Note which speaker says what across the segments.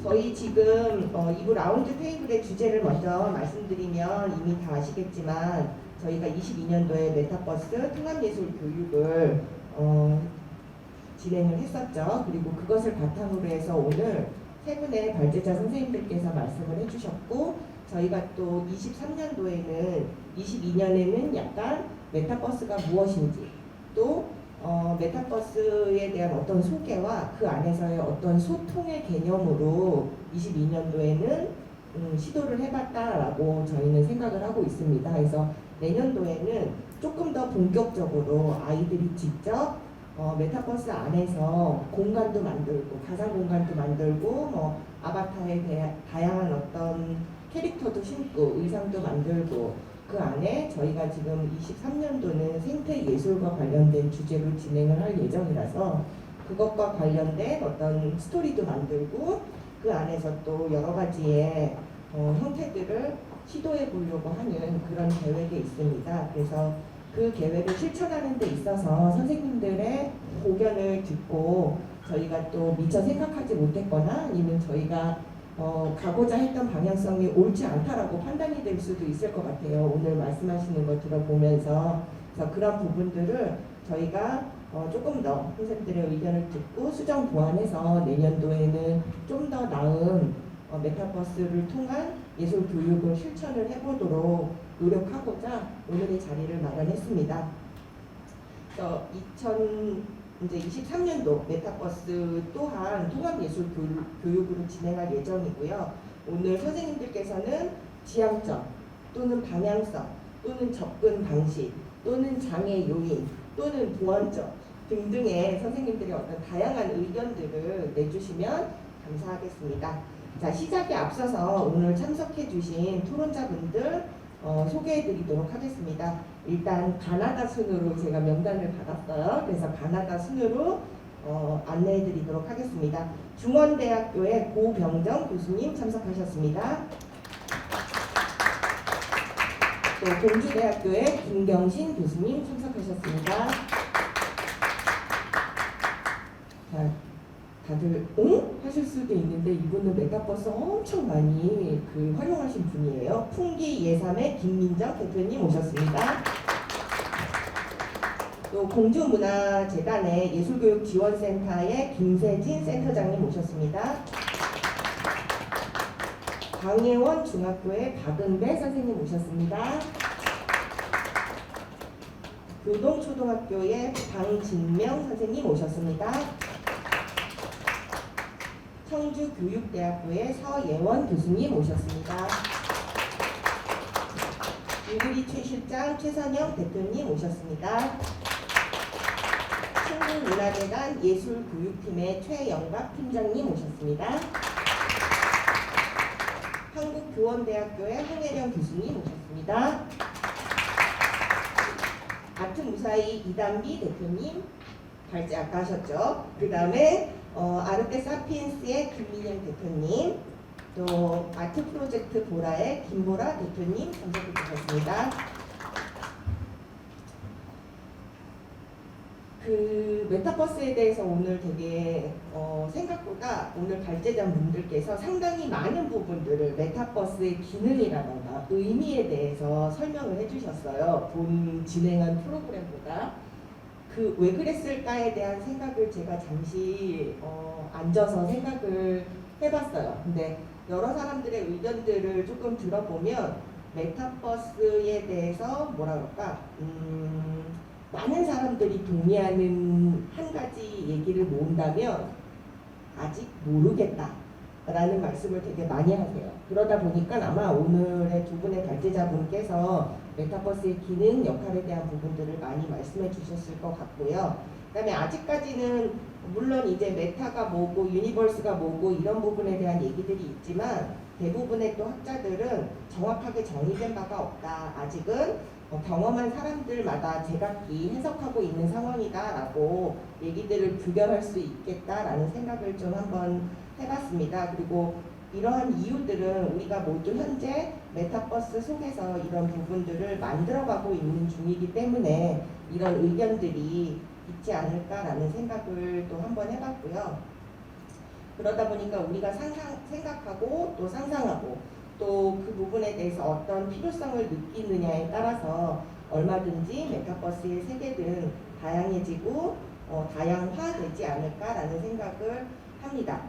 Speaker 1: 저희 지금 2부 라운드 테이블의 주제를 먼저 말씀드리면 이미 다 아시겠지만 저희가 22년도에 메타버스 통합예술 교육을 진행을 했었죠. 그리고 그것을 바탕으로 해서 오늘 세 분의 발제자 선생님들께서 말씀을 해주셨고, 저희가 또 23년도에는 22년에는 약간 메타버스가 무엇인지, 또 메타버스에 대한 어떤 소개와 그 안에서의 어떤 소통의 개념으로 22년도에는 시도를 해봤다라고 저희는 생각을 하고 있습니다. 그래서 내년도에는 조금 더 본격적으로 아이들이 직접 메타버스 안에서 공간도 만들고, 가상 공간도 만들고, 뭐 아바타에 대한 다양한 어떤 캐릭터도 심고 의상도 만들고, 그 안에 저희가 지금 23년도는 생태 예술과 관련된 주제로 진행을 할 예정이라서 그것과 관련된 어떤 스토리도 만들고, 그 안에서 또 여러 가지의 형태들을 시도해 보려고 하는 그런 계획이 있습니다. 그래서 그 계획을 실천하는 데 있어서 선생님들의 고견을 듣고 저희가 또 미처 생각하지 못했거나 아니면 저희가 가고자 했던 방향성이 옳지 않다라고 판단이 될 수도 있을 것 같아요. 오늘 말씀하시는 거 들어보면서. 그래서 그런 부분들을 저희가 조금 더 선생님들의 의견을 듣고 수정 보완해서 내년도에는 좀 더 나은 메타버스를 통한 예술 교육을 실천을 해보도록 노력하고자 오늘의 자리를 마련했습니다. 그래서 2023년도 메타버스 또한 통합예술 교육으로 진행할 예정이고요. 오늘 선생님들께서는 지향점 또는 방향성 또는 접근 방식 또는 장애 요인 또는 보완점 등등의 선생님들의 어떤 다양한 의견들을 내주시면 감사하겠습니다. 자, 시작에 앞서서 오늘 참석해 주신 토론자분들 소개해 드리도록 하겠습니다. 일단 가나다 순으로 제가 명단을 받았어요. 그래서 가나다 순으로 안내해 드리도록 하겠습니다. 중원대학교의 고병정 교수님 참석하셨습니다. 또 공주대학교의 김경신 교수님 참석하셨습니다. 자, 다들 하실 수도 있는데 이분은 메타버스 엄청 많이 활용하신 분이에요. 풍기 예삼의 김민정 대표님 오셨습니다. 또 공주문화재단의 예술교육지원센터의 김세진 센터장님 오셨습니다. 강예원 중학교의 박은배 선생님 오셨습니다. 교동초등학교의 방진명 선생님 오셨습니다. 청주교육대학교의 서예원 교수님 오셨습니다. 유구리 최실장 최선영 대표님 오셨습니다. 충북문화재단 예술교육팀의 최영박 팀장님 오셨습니다. 한국교원대학교의 홍혜령 교수님 오셨습니다. 아트무사히 이담비 대표님 발제 아까 하셨죠. 그 다음에 아르테 사피엔스의 김민영 대표님, 또 아트 프로젝트 보라의 김보라 대표님 참석해 주셨습니다. 그 메타버스에 대해서 오늘 되게 생각보다 오늘 발제자분들께서 상당히 많은 부분들을 메타버스의 기능이라던가 의미에 대해서 설명을 해주셨어요. 본 진행한 프로그램보다. 왜 그랬을까에 대한 생각을 제가 잠시 앉아서 생각을 해봤어요. 근데 여러 사람들의 의견들을 조금 들어보면 메타버스에 대해서 뭐라 그럴까 많은 사람들이 동의하는 한 가지 얘기를 모은다면 아직 모르겠다 라는 말씀을 되게 많이 하세요. 그러다 보니까 아마 오늘의 두 분의 발제자분께서 메타버스의 기능, 역할에 대한 부분들을 많이 말씀해 주셨을 것 같고요. 그 다음에 아직까지는 물론 이제 메타가 뭐고 유니버스가 뭐고 이런 부분에 대한 얘기들이 있지만 대부분의 또 학자들은 정확하게 정의된 바가 없다. 아직은 경험한 사람들마다 제각기 해석하고 있는 상황이다라고 얘기들을 규결할 수 있겠다라는 생각을 좀 한번 해봤습니다. 그리고 이러한 이유들은 우리가 모두 현재 메타버스 속에서 이런 부분들을 만들어가고 있는 중이기 때문에 이런 의견들이 있지 않을까라는 생각을 또 한번 해봤고요. 그러다 보니까 우리가 생각하고 또 상상하고 또 그 부분에 대해서 어떤 필요성을 느끼느냐에 따라서 얼마든지 메타버스의 세계는 다양해지고 다양화되지 않을까라는 생각을 합니다.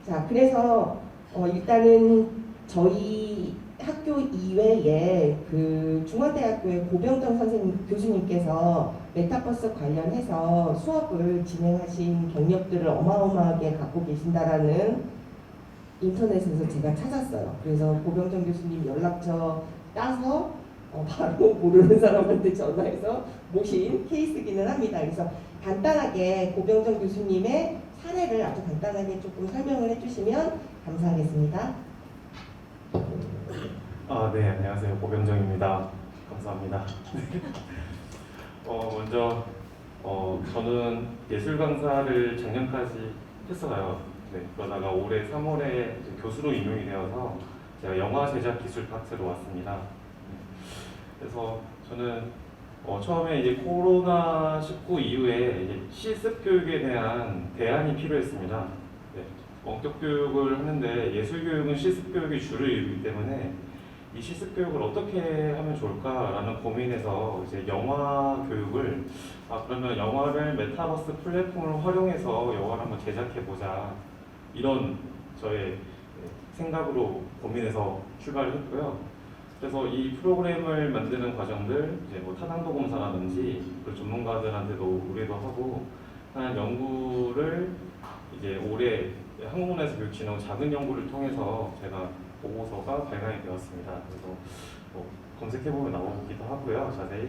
Speaker 1: 자, 그래서 일단은 저희 학교 이외에 그 중앙대학교의 고병정 선생님 교수님께서 메타버스 관련해서 수업을 진행하신 경력들을 어마어마하게 갖고 계신다라는 인터넷에서 제가 찾았어요. 그래서 고병정 교수님 연락처 따서 바로 모르는 사람한테 전화해서 모신 케이스기는 합니다. 그래서 간단하게 고병정 교수님의 사례를 아주 간단하게 조금 설명을 해주시면 감사하겠습니다.
Speaker 2: 네, 안녕하세요. 고병정입니다. 감사합니다. 먼저 저는 예술 강사를 작년까지 했어요. 네, 그러다가 올해 3월에 교수로 임용이 되어서 제가 영화 제작 기술 파트로 왔습니다. 그래서 저는 처음에 이제 코로나19 이후에 이제 실습 교육에 대한 대안이 필요했습니다. 네, 원격 교육을 하는데 예술 교육은 실습 교육이 주를 이루기 때문에 이 실습 교육을 어떻게 하면 좋을까라는 고민에서 이제 영화 교육을 그러면 영화를 메타버스 플랫폼을 활용해서 영화를 한번 제작해 보자, 이런 저의 생각으로 고민해서 출발을 했고요. 그래서 이 프로그램을 만드는 과정들, 이제 뭐 타당도 검사라든지 그 전문가들한테도 의뢰도 하고 한 연구를 이제 올해 한국문화예술교육진흥 작은 연구를 통해서 제가 보고서가 발간이 되었습니다. 그래서 검색해보면 나오기도 하고요, 자세히.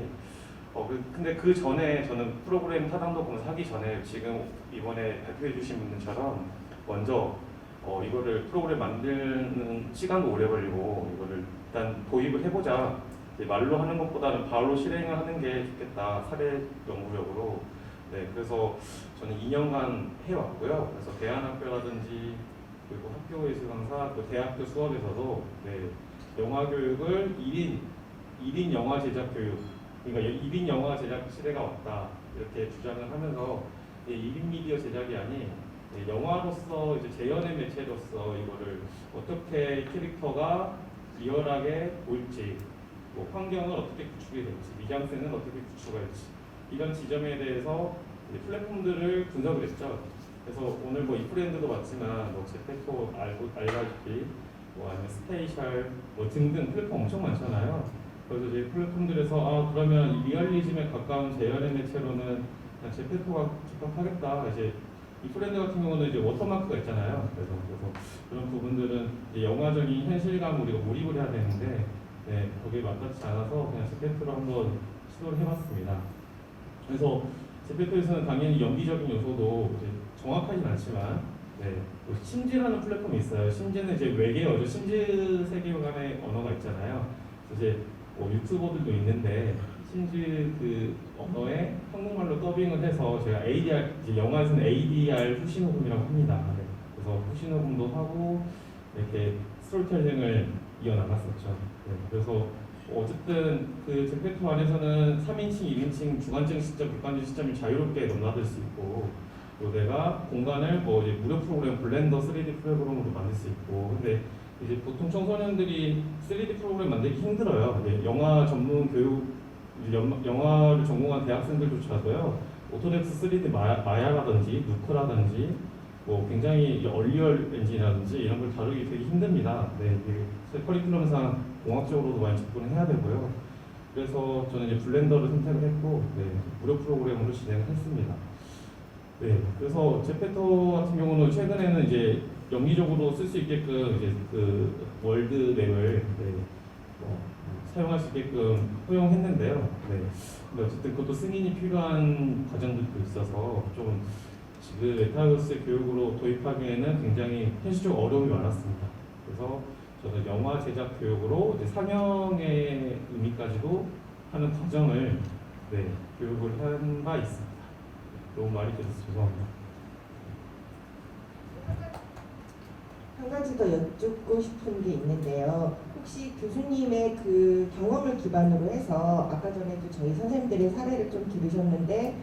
Speaker 2: 근데 그 전에 저는 프로그램 타당도 검사하기 전에 지금 이번에 발표해주신 분들처럼 먼저 이거를 프로그램 만드는 시간도 오래 걸리고 이거를 일단 도입을 해보자. 말로 하는 것보다는 바로 실행을 하는 게 좋겠다, 사례 연구력으로. 네, 그래서 저는 2년간 해왔고요. 그래서 대안학교라든지 그리고 학교 예술 강사, 또 대학교 수업에서도 영화 교육을 1인 영화 제작 교육, 그러니까 1인 영화 제작 시대가 왔다, 이렇게 주장을 하면서 1인 미디어 제작이 아닌 영화로서 이제 재현의 매체로서 이거를 어떻게 캐릭터가 리얼하게 보일지, 뭐 환경을 어떻게 구축이 될지, 미장센은 어떻게 구축이 될지, 이런 지점에 대해서 플랫폼들을 분석을 했죠. 그래서 오늘 뭐 이프랜드도 맞지만 뭐 제페토 알다시피 뭐 아니면 스페이셜 뭐 등등 플랫폼 엄청 많잖아요. 그래서 이제 플랫폼들에서 그러면 리얼리즘에 가까운 재현의 매체로는 제페토가 적합하겠다. 이제 이프랜드 같은 경우는 이제 워터마크가 있잖아요. 그래서 그런 부분들은 이제 영화적인 현실감을 우리가 몰입을 해야 되는데 거기에 맞닿지 않아서 그냥 제페토로 한번 시도를 해봤습니다. 그래서 제페토에서는 당연히 연기적인 요소도 이제 정확하진 않지만 심즈라는 플랫폼이 있어요. 심즈는 이제 외계어죠. 심즈 세계관의 언어가 있잖아요. 그래서 이제 유튜버들도 있는데 심즈 그 언어에 한국말로 더빙을 해서 제가 ADR, 이제 영화에서는 ADR 후시녹음이라고 합니다. 그래서 후시녹음도 하고 이렇게 스토리텔링을 이어나갔었죠. 그래서 어쨌든 그 제페토 안에서는 3인칭, 1인칭, 주관적 시점, 객관적 시점이 자유롭게 넘나들 수 있고, 또 내가 공간을 뭐 이제 무료 프로그램 블렌더 3D 프로그램으로 만들 수 있고. 근데 이제 보통 청소년들이 3D 프로그램 만들기 힘들어요. 영화 전문 교육, 영화를 전공한 대학생들조차도요, 오토덱스 3D 마야라든지 누크라든지 뭐 굉장히 얼리얼 엔진이라든지 이런 걸 다루기 되게 힘듭니다. 커리큘럼상 공학적으로도 많이 접근을 해야 되고요. 그래서 저는 이제 블렌더를 선택을 했고 무료 프로그램으로 진행을 했습니다. 그래서 제페토 같은 경우는 최근에는 이제 영리적으로 쓸 수 있게끔 이제 그 월드맵을 사용할 수 있게끔 허용했는데요. 근데 어쨌든 그것도 승인이 필요한 과정들도 있어서 좀 지금 메타버스 교육으로 도입하기에는 굉장히 현실적 어려움이 많았습니다. 그래서 저는 영화 제작 교육으로 이제 상영의 의미까지도 하는 과정을 교육을 한 바 있습니다. 너무 말이 길어서 죄송합니다.
Speaker 1: 한 가지 더 여쭙고 싶은 게 있는데요. 혹시 교수님의 그 경험을 기반으로 해서 아까 전에도 저희 선생님들의 사례를 좀 들으셨는데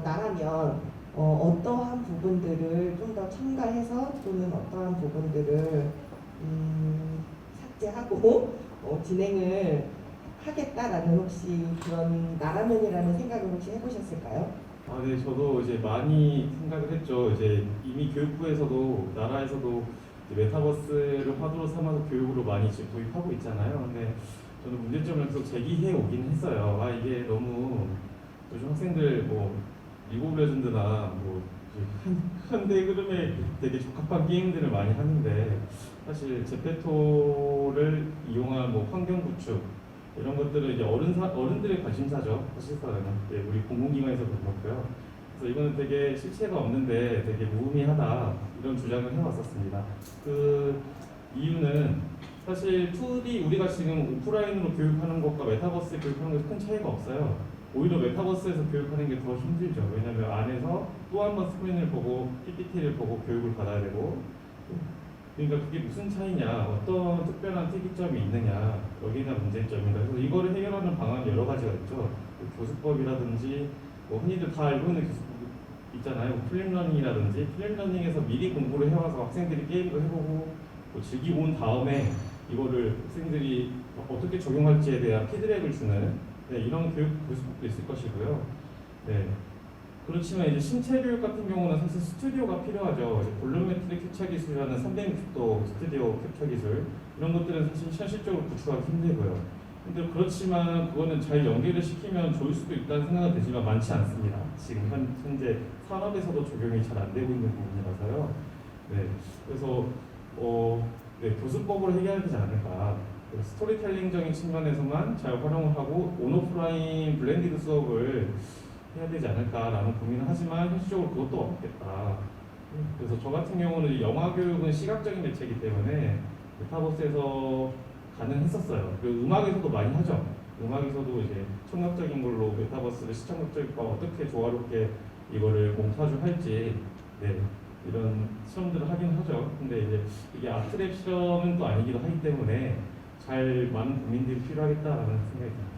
Speaker 1: 나라면 어떠한 부분들을 좀 더 첨가해서 또는 어떠한 부분들을 삭제하고 진행을 하겠다라는 혹시 그런 나라면이라는 생각을 혹시 해보셨을까요?
Speaker 2: 아, 네, 저도 이제 많이 생각을 했죠. 이제 이미 교육부에서도 나라에서도 이제 메타버스를 화두로 삼아서 교육으로 많이 지금 도입하고 있잖아요. 근데 저는 문제점을 계속 제기해 오긴 했어요. 아, 이게 너무 요즘 학생들 뭐 리그 오브 레전드나 뭐 이제 현대 흐름에 되게 적합한 게임들을 많이 하는데 사실 제페토를 이용한 뭐 환경 구축 이런 것들은 이제 어른들의 관심사죠. 사실상은 예, 우리 공공기관에서도 그렇고요. 그래서 이거는 되게 실체가 없는데 되게 무의미하다 이런 주장을 해왔었습니다. 그 이유는 사실 2D 우리가 지금 오프라인으로 교육하는 것과 메타버스 교육하는 것 큰 차이가 없어요. 오히려 메타버스에서 교육하는 게 더 힘들죠. 왜냐하면 안에서 또 한 번 스크린을 보고 PPT를 보고 교육을 받아야 되고 그러니까 그게 무슨 차이냐, 어떤 특별한 특이점이 있느냐, 여기가 문제점입니다. 그래서 이거를 해결하는 방안이 여러 가지가 있죠. 그 교수법이라든지, 뭐 흔히들 다 알고 있는 교수법 있잖아요. 플립러닝이라든지, 플립러닝에서 미리 공부를 해와서 학생들이 게임도 해보고, 뭐 즐기고 온 다음에 이거를 학생들이 어떻게 적용할지에 대한 피드백을 주는 네, 이런 교수법도 있을 것이고요. 네. 그렇지만 이제 신체 교육 같은 경우는 사실 스튜디오가 필요하죠. 이제 볼루메트릭 캡처 기술이라는 360도 스튜디오 캡처 기술 이런 것들은 사실 현실적으로 구축하기 힘들고요. 근데 그렇지만 그거는 잘 연계를 시키면 좋을 수도 있다는 생각은 되지만 많지 않습니다. 지금 현재 산업에서도 적용이 잘 안 되고 있는 부분이라서요. 네, 그래서 네, 교수법으로 해결해야 되지 않을까. 스토리텔링적인 측면에서만 잘 활용을 하고 온오프라인 블렌디드 수업을 해야 되지 않을까라는 고민을 하지만 현실적으로 그것도 없겠다. 그래서 저 같은 경우는 영화 교육은 시각적인 매체이기 때문에 메타버스에서 가능했었어요. 그리고 음악에서도 많이 하죠. 음악에서도 이제 청각적인 걸로 메타버스를 시청각적인 거 어떻게 조화롭게 이거를 몽타주할지 네, 이런 실험들을 하긴 하죠. 근데 이제 이게 아트랩 실험은 또 아니기도 하기 때문에 잘 많은 고민들이 필요하겠다라는 생각이 듭니다.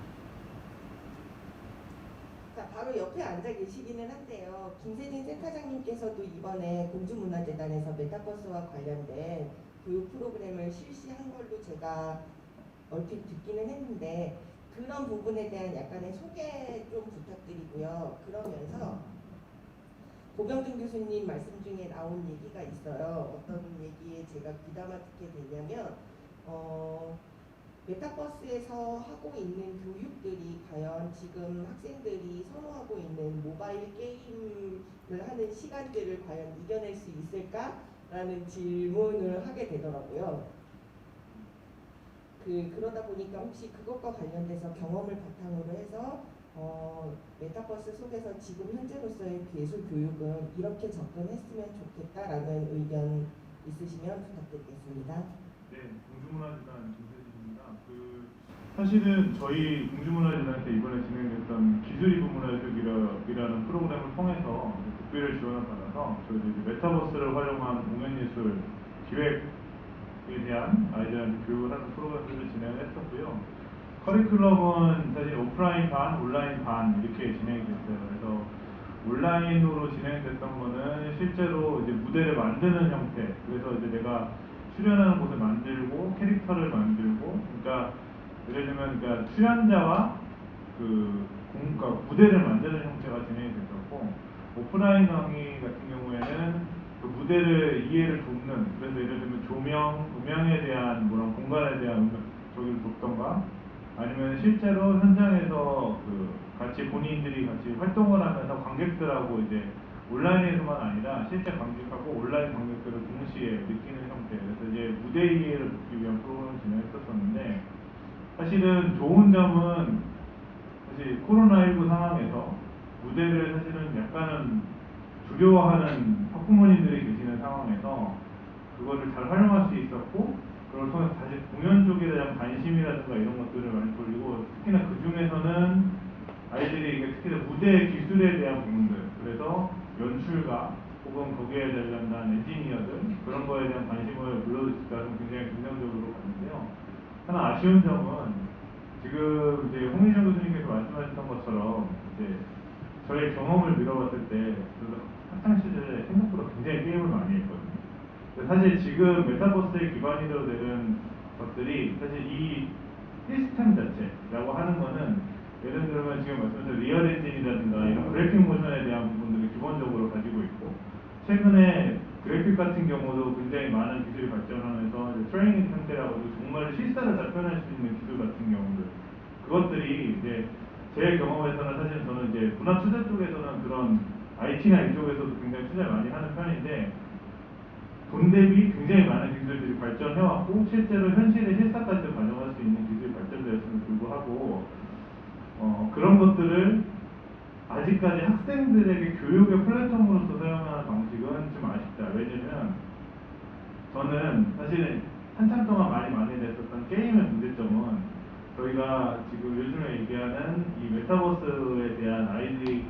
Speaker 1: 자, 바로 옆에 앉아 계시기는 한데요. 김세진 센터장님께서도 이번에 공주문화재단에서 메타버스와 관련된 교육 프로그램을 실시한 걸로 제가 얼핏 듣기는 했는데 그런 부분에 대한 약간의 소개 좀 부탁드리고요. 그러면서 고병준 교수님 말씀 중에 나온 얘기가 있어요. 어떤 얘기에 제가 귀담아 듣게 됐냐면 메타버스에서 하고 있는 교육들이 과연 지금 학생들이 선호하고 있는 모바일 게임을 하는 시간들을 과연 이겨낼 수 있을까라는 질문을 하게 되더라고요. 그러다 보니까 혹시 그것과 관련돼서 경험을 바탕으로 해서 메타버스 속에서 지금 현재로서의 예술 교육은 이렇게 접근했으면 좋겠다라는 의견 있으시면 부탁드리겠습니다.
Speaker 3: 네, 공주문화재단 김세진입니다. 사실은 저희 공주문화재단한테 이번에 진행됐던 기술이부 문화교육이라는 프로그램을 통해서 국비를 지원을 받아서 저희도 이제 메타버스를 활용한 공연예술 기획에 대한 아이들한테 교육을 하는 프로그램들을 진행을 했었고요. 커리큘럼은 사실 오프라인 반, 온라인 반 이렇게 진행이 됐어요. 그래서 온라인으로 진행됐던 거는 실제로 이제 무대를 만드는 형태. 그래서 이제 내가 출연하는 곳을 만들고 캐릭터를 만들고, 그러니까 예를 들면 그러니까 출연자와 그러니까 무대를 만드는 형태가 진행이 됐었고, 오프라인 강의 같은 경우에는 그 무대를 이해를 돕는, 그래서 예를 들면 조명, 음향에 대한 그런 공간에 대한 저기를 돕던가, 아니면 실제로 현장에서 같이 본인들이 같이 활동을 하면서 관객들하고 이제 온라인에서만 아니라 실제 관객하고 온라인 관객들을 동시에 느끼는 형태. 그래서 이제 무대 이해를 돕기 위한 프로그램을 진행했었었는데, 사실은 좋은 점은 사실 코로나19 상황에서 무대를 사실은 약간은 두려워하는 학부모님들이 계시는 상황에서 그거를 잘 활용할 수 있었고, 그걸 통해서 다시 공연 쪽에 대한 관심이라든가 이런 것들을 많이 돌리고, 특히나 그 중에서는 아이들이 특히나 무대 기술에 대한 부분들, 그래서 연출가 혹은 거기에 관련된 엔지니어들 그런 거에 대한 관심을 불러주셨다는 굉장히 긍정적으로 봤는데요. 하나 아쉬운 점은 지금 이제 홍희정 교수님께서 말씀하셨던 것처럼 이제 저의 경험을 들어봤을 때 학창 시절에 생각보다 굉장히 게임을 많이 했거든요. 근데 사실 지금 메타버스의 기반으로 되는 것들이 사실 이 시스템 자체라고 하는 거는 예를 들면 지금 말씀하신 리얼 엔진이라든가 이런 그래픽 모션에 대한 부분들을 기본적으로 가지고 있고 최근에 그래픽 같은 경우도 굉장히 많은 기술이 발전하면서 이제 트레이닝 상태라고 정말 실사를 다 표현할 수 있는 기술 같은 경우들 그것들이 이제 제 경험에서는 사실 저는 이제 문화 투자 쪽에서는 그런 IT나 이쪽에서도 굉장히 투자를 많이 하는 편인데 돈 대비 굉장히 많은 기술들이 발전해왔고 실제로 현실의 실사까지 반영할 수 있는 기술이 발전되었음에도 불구하고 그런 것들을 아직까지 학생들에게 교육의 플랫폼으로서 사용하는 방식은 좀 아쉽다. 왜냐면 저는 사실은 한참 동안 말이 많이 됐었던 게임의 문제점은 저희가 지금 요즘에 얘기하는 이 메타버스에 대한 아이들이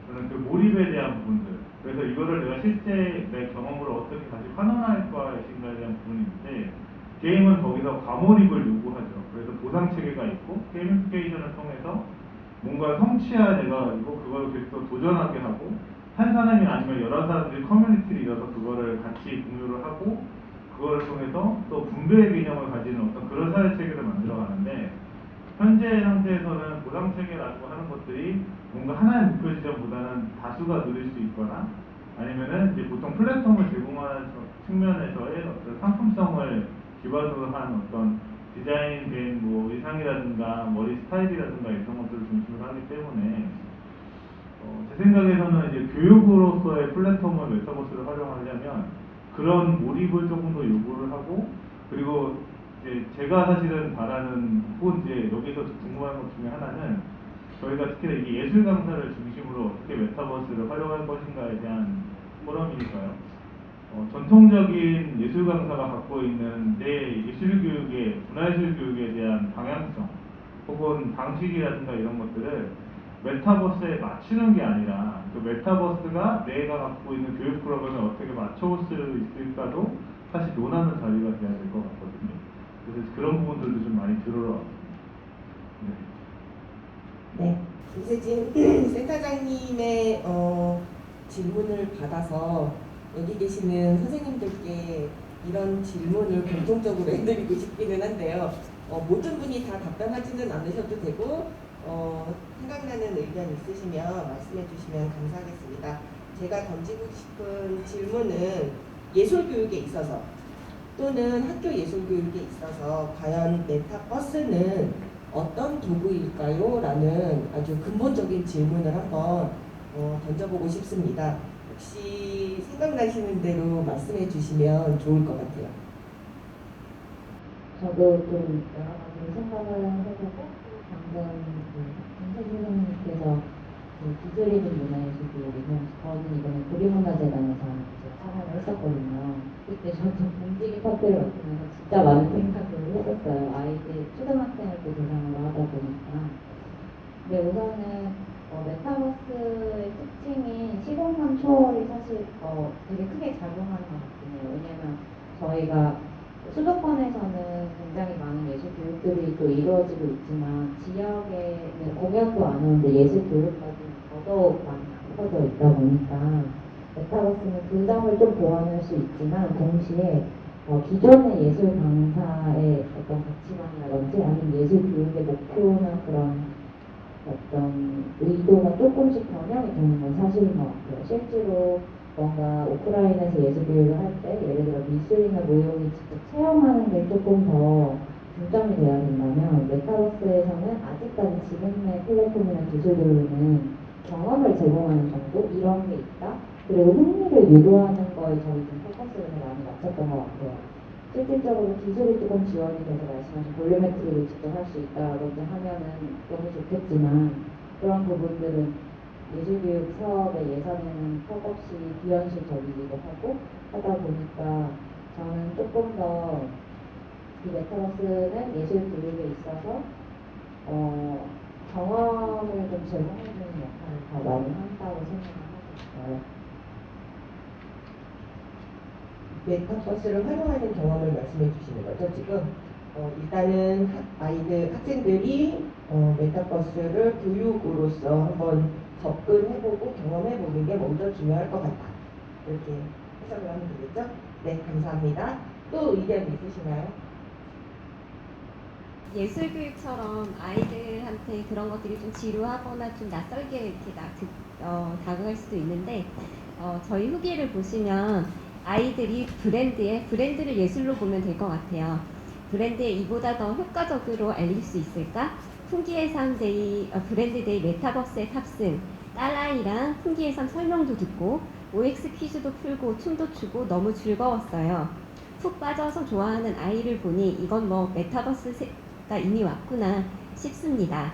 Speaker 3: 저는 그 몰입에 대한 부분들 그래서 이거를 내가 실제 내 경험으로 어떻게 다시 환원할 것인가에 대한 부분인데 게임은 거기서 과몰입을 요구하죠. 그래서 보상 체계가 있고 게이미피케이션을 통해서 뭔가 성취해야 내가 이거 그걸 계속 도전하게 하고 한 사람이 아니면 여러 사람들이 커뮤니티를 이뤄서 그거를 같이 공유를 하고 그거를 통해서 또 분배의 개념을 가지는 어떤 그런 사회 체계를 만들어 가는데 현재 상태에서는 보상 체계라고 하는 것들이 뭔가 하나의 목표 지점보다는 다수가 누릴 수 있거나 아니면은 이제 보통 플랫폼을 제공하는 측면에서의 어떤 상품성을 기반으로 한 어떤 디자인된 뭐 의상이라든가 머리 스타일이라든가 이런 것들을 중심으로 하기 때문에 제 생각에서는 이제 교육으로서의 플랫폼을 메타버스를 활용하려면 그런 몰입을 조금 더 요구를 하고 그리고 이제 제가 사실은 바라는 혹은 이제 여기서 궁금한 것 중에 하나는 저희가 특히나 이 예술 강사를 중심으로 어떻게 메타버스를 활용할 것인가에 대한 포럼이니까요. 전통적인 예술 강사가 갖고 있는 내 예술 교육의 문화예술 교육에 대한 방향성 혹은 방식이라든가 이런 것들을 메타버스에 맞추는 게 아니라 그 메타버스가 내가 갖고 있는 교육 프로그램을 어떻게 맞춰올 수 있을까도 사실 논하는 자리가 돼야 될 것 같거든요. 그래서 그런 부분들도 좀 많이 들으러 왔습니다.
Speaker 1: 네, 김세진 센터장님의 질문을 받아서 여기 계시는 선생님들께 이런 질문을 공통적으로 해드리고 싶기는 한데요. 모든 분이 다 답변하지는 않으셔도 되고 생각나는 의견 있으시면 말씀해 주시면 감사하겠습니다. 제가 던지고 싶은 질문은 예술 교육에 있어서 또는 학교 예술 교육에 있어서 과연 메타버스는 어떤 도구일까요? 라는 아주 근본적인 질문을 한번 던져보고 싶습니다. 혹시 생각나시는 대로 말씀해 주시면 좋을 것 같아요.
Speaker 4: 저도 좀 여러 가지 생각을 해보고 방금 김세진 선생님께서 기술이든 문화예술 교육이면 저는 이번에 고려문화재단에서 참여를 했었거든요. 그때 저도 움직임 파트를 맡으면서 진짜 많은 생각을 했었어요. 아이들 초등학생을 또 대상으로 하다 보니까. 근데 우선은 메타버스의 특징인 시공간 초월이 사실 되게 크게 작용하는 것 같긴 해요. 왜냐면 저희가 수도권에서는 굉장히 많은 예술 교육들이 또 이루어지고 있지만 지역에는 공연도 안 오는데 예술 교육까지는 더더욱 많이 안 퍼져 있다 보니까 메타버스는 그 점을 좀 보완할 수 있지만 동시에 기존의 예술 강사의 어떤 가치관이라든지 아니면 예술 교육의 목표나 그런 어떤 의도가 조금씩 변형이 되는 건 사실인 것 같아요. 실제로 뭔가 오프라인에서 예술 교육을 할 때 예를 들어 미술이나 무용이 직접 체험하는 게 조금 더 중점이 돼야 된다면 메타버스에서는 아직까지 지금의 플랫폼이나 기술들로는 경험을 제공하는 정도 이런 게 있다. 그리고 흥미를 유도하는 거에 저희 좀 포커스를 많이 맞췄던 것 같아요. 실질적으로 기술이 조금 지원이 돼서 말씀하신 볼륨메트리를 직접 할 수 있다든지 하면은 너무 좋겠지만 그런 부분들은 예술교육 사업의 예산에는 턱없이 비현실적이기도 하고 하다 보니까 저는 조금 더 이 메타버스는 예술교육에 있어서 경험을 좀 제공해주는 역할을 더 많이 한다고 생각을 하고 있어요.
Speaker 1: 메타버스를 활용하는 경험을 말씀해 주시는 거죠. 지금 일단은 학생들이 메타버스를 교육으로서 한번 접근해보고 경험해보는 게 먼저 중요할 것 같다. 이렇게 해석을 하면 되겠죠? 네, 감사합니다. 또 의견 있으신가요?
Speaker 5: 예술교육처럼 아이들한테 그런 것들이 좀 지루하거나 좀 낯설게 이렇게 다가갈 수도 있는데 저희 후기를 보시면 아이들이 브랜드를 예술로 보면 될 것 같아요. 브랜드에 이보다 더 효과적으로 알릴 수 있을까? 풍기의 삶 데이, 브랜드 데이 메타버스에 탑승, 딸아이랑 풍기의 삶 설명도 듣고 OX 퀴즈도 풀고 춤도 추고 너무 즐거웠어요. 푹 빠져서 좋아하는 아이를 보니 이건 뭐 메타버스가 이미 왔구나 싶습니다.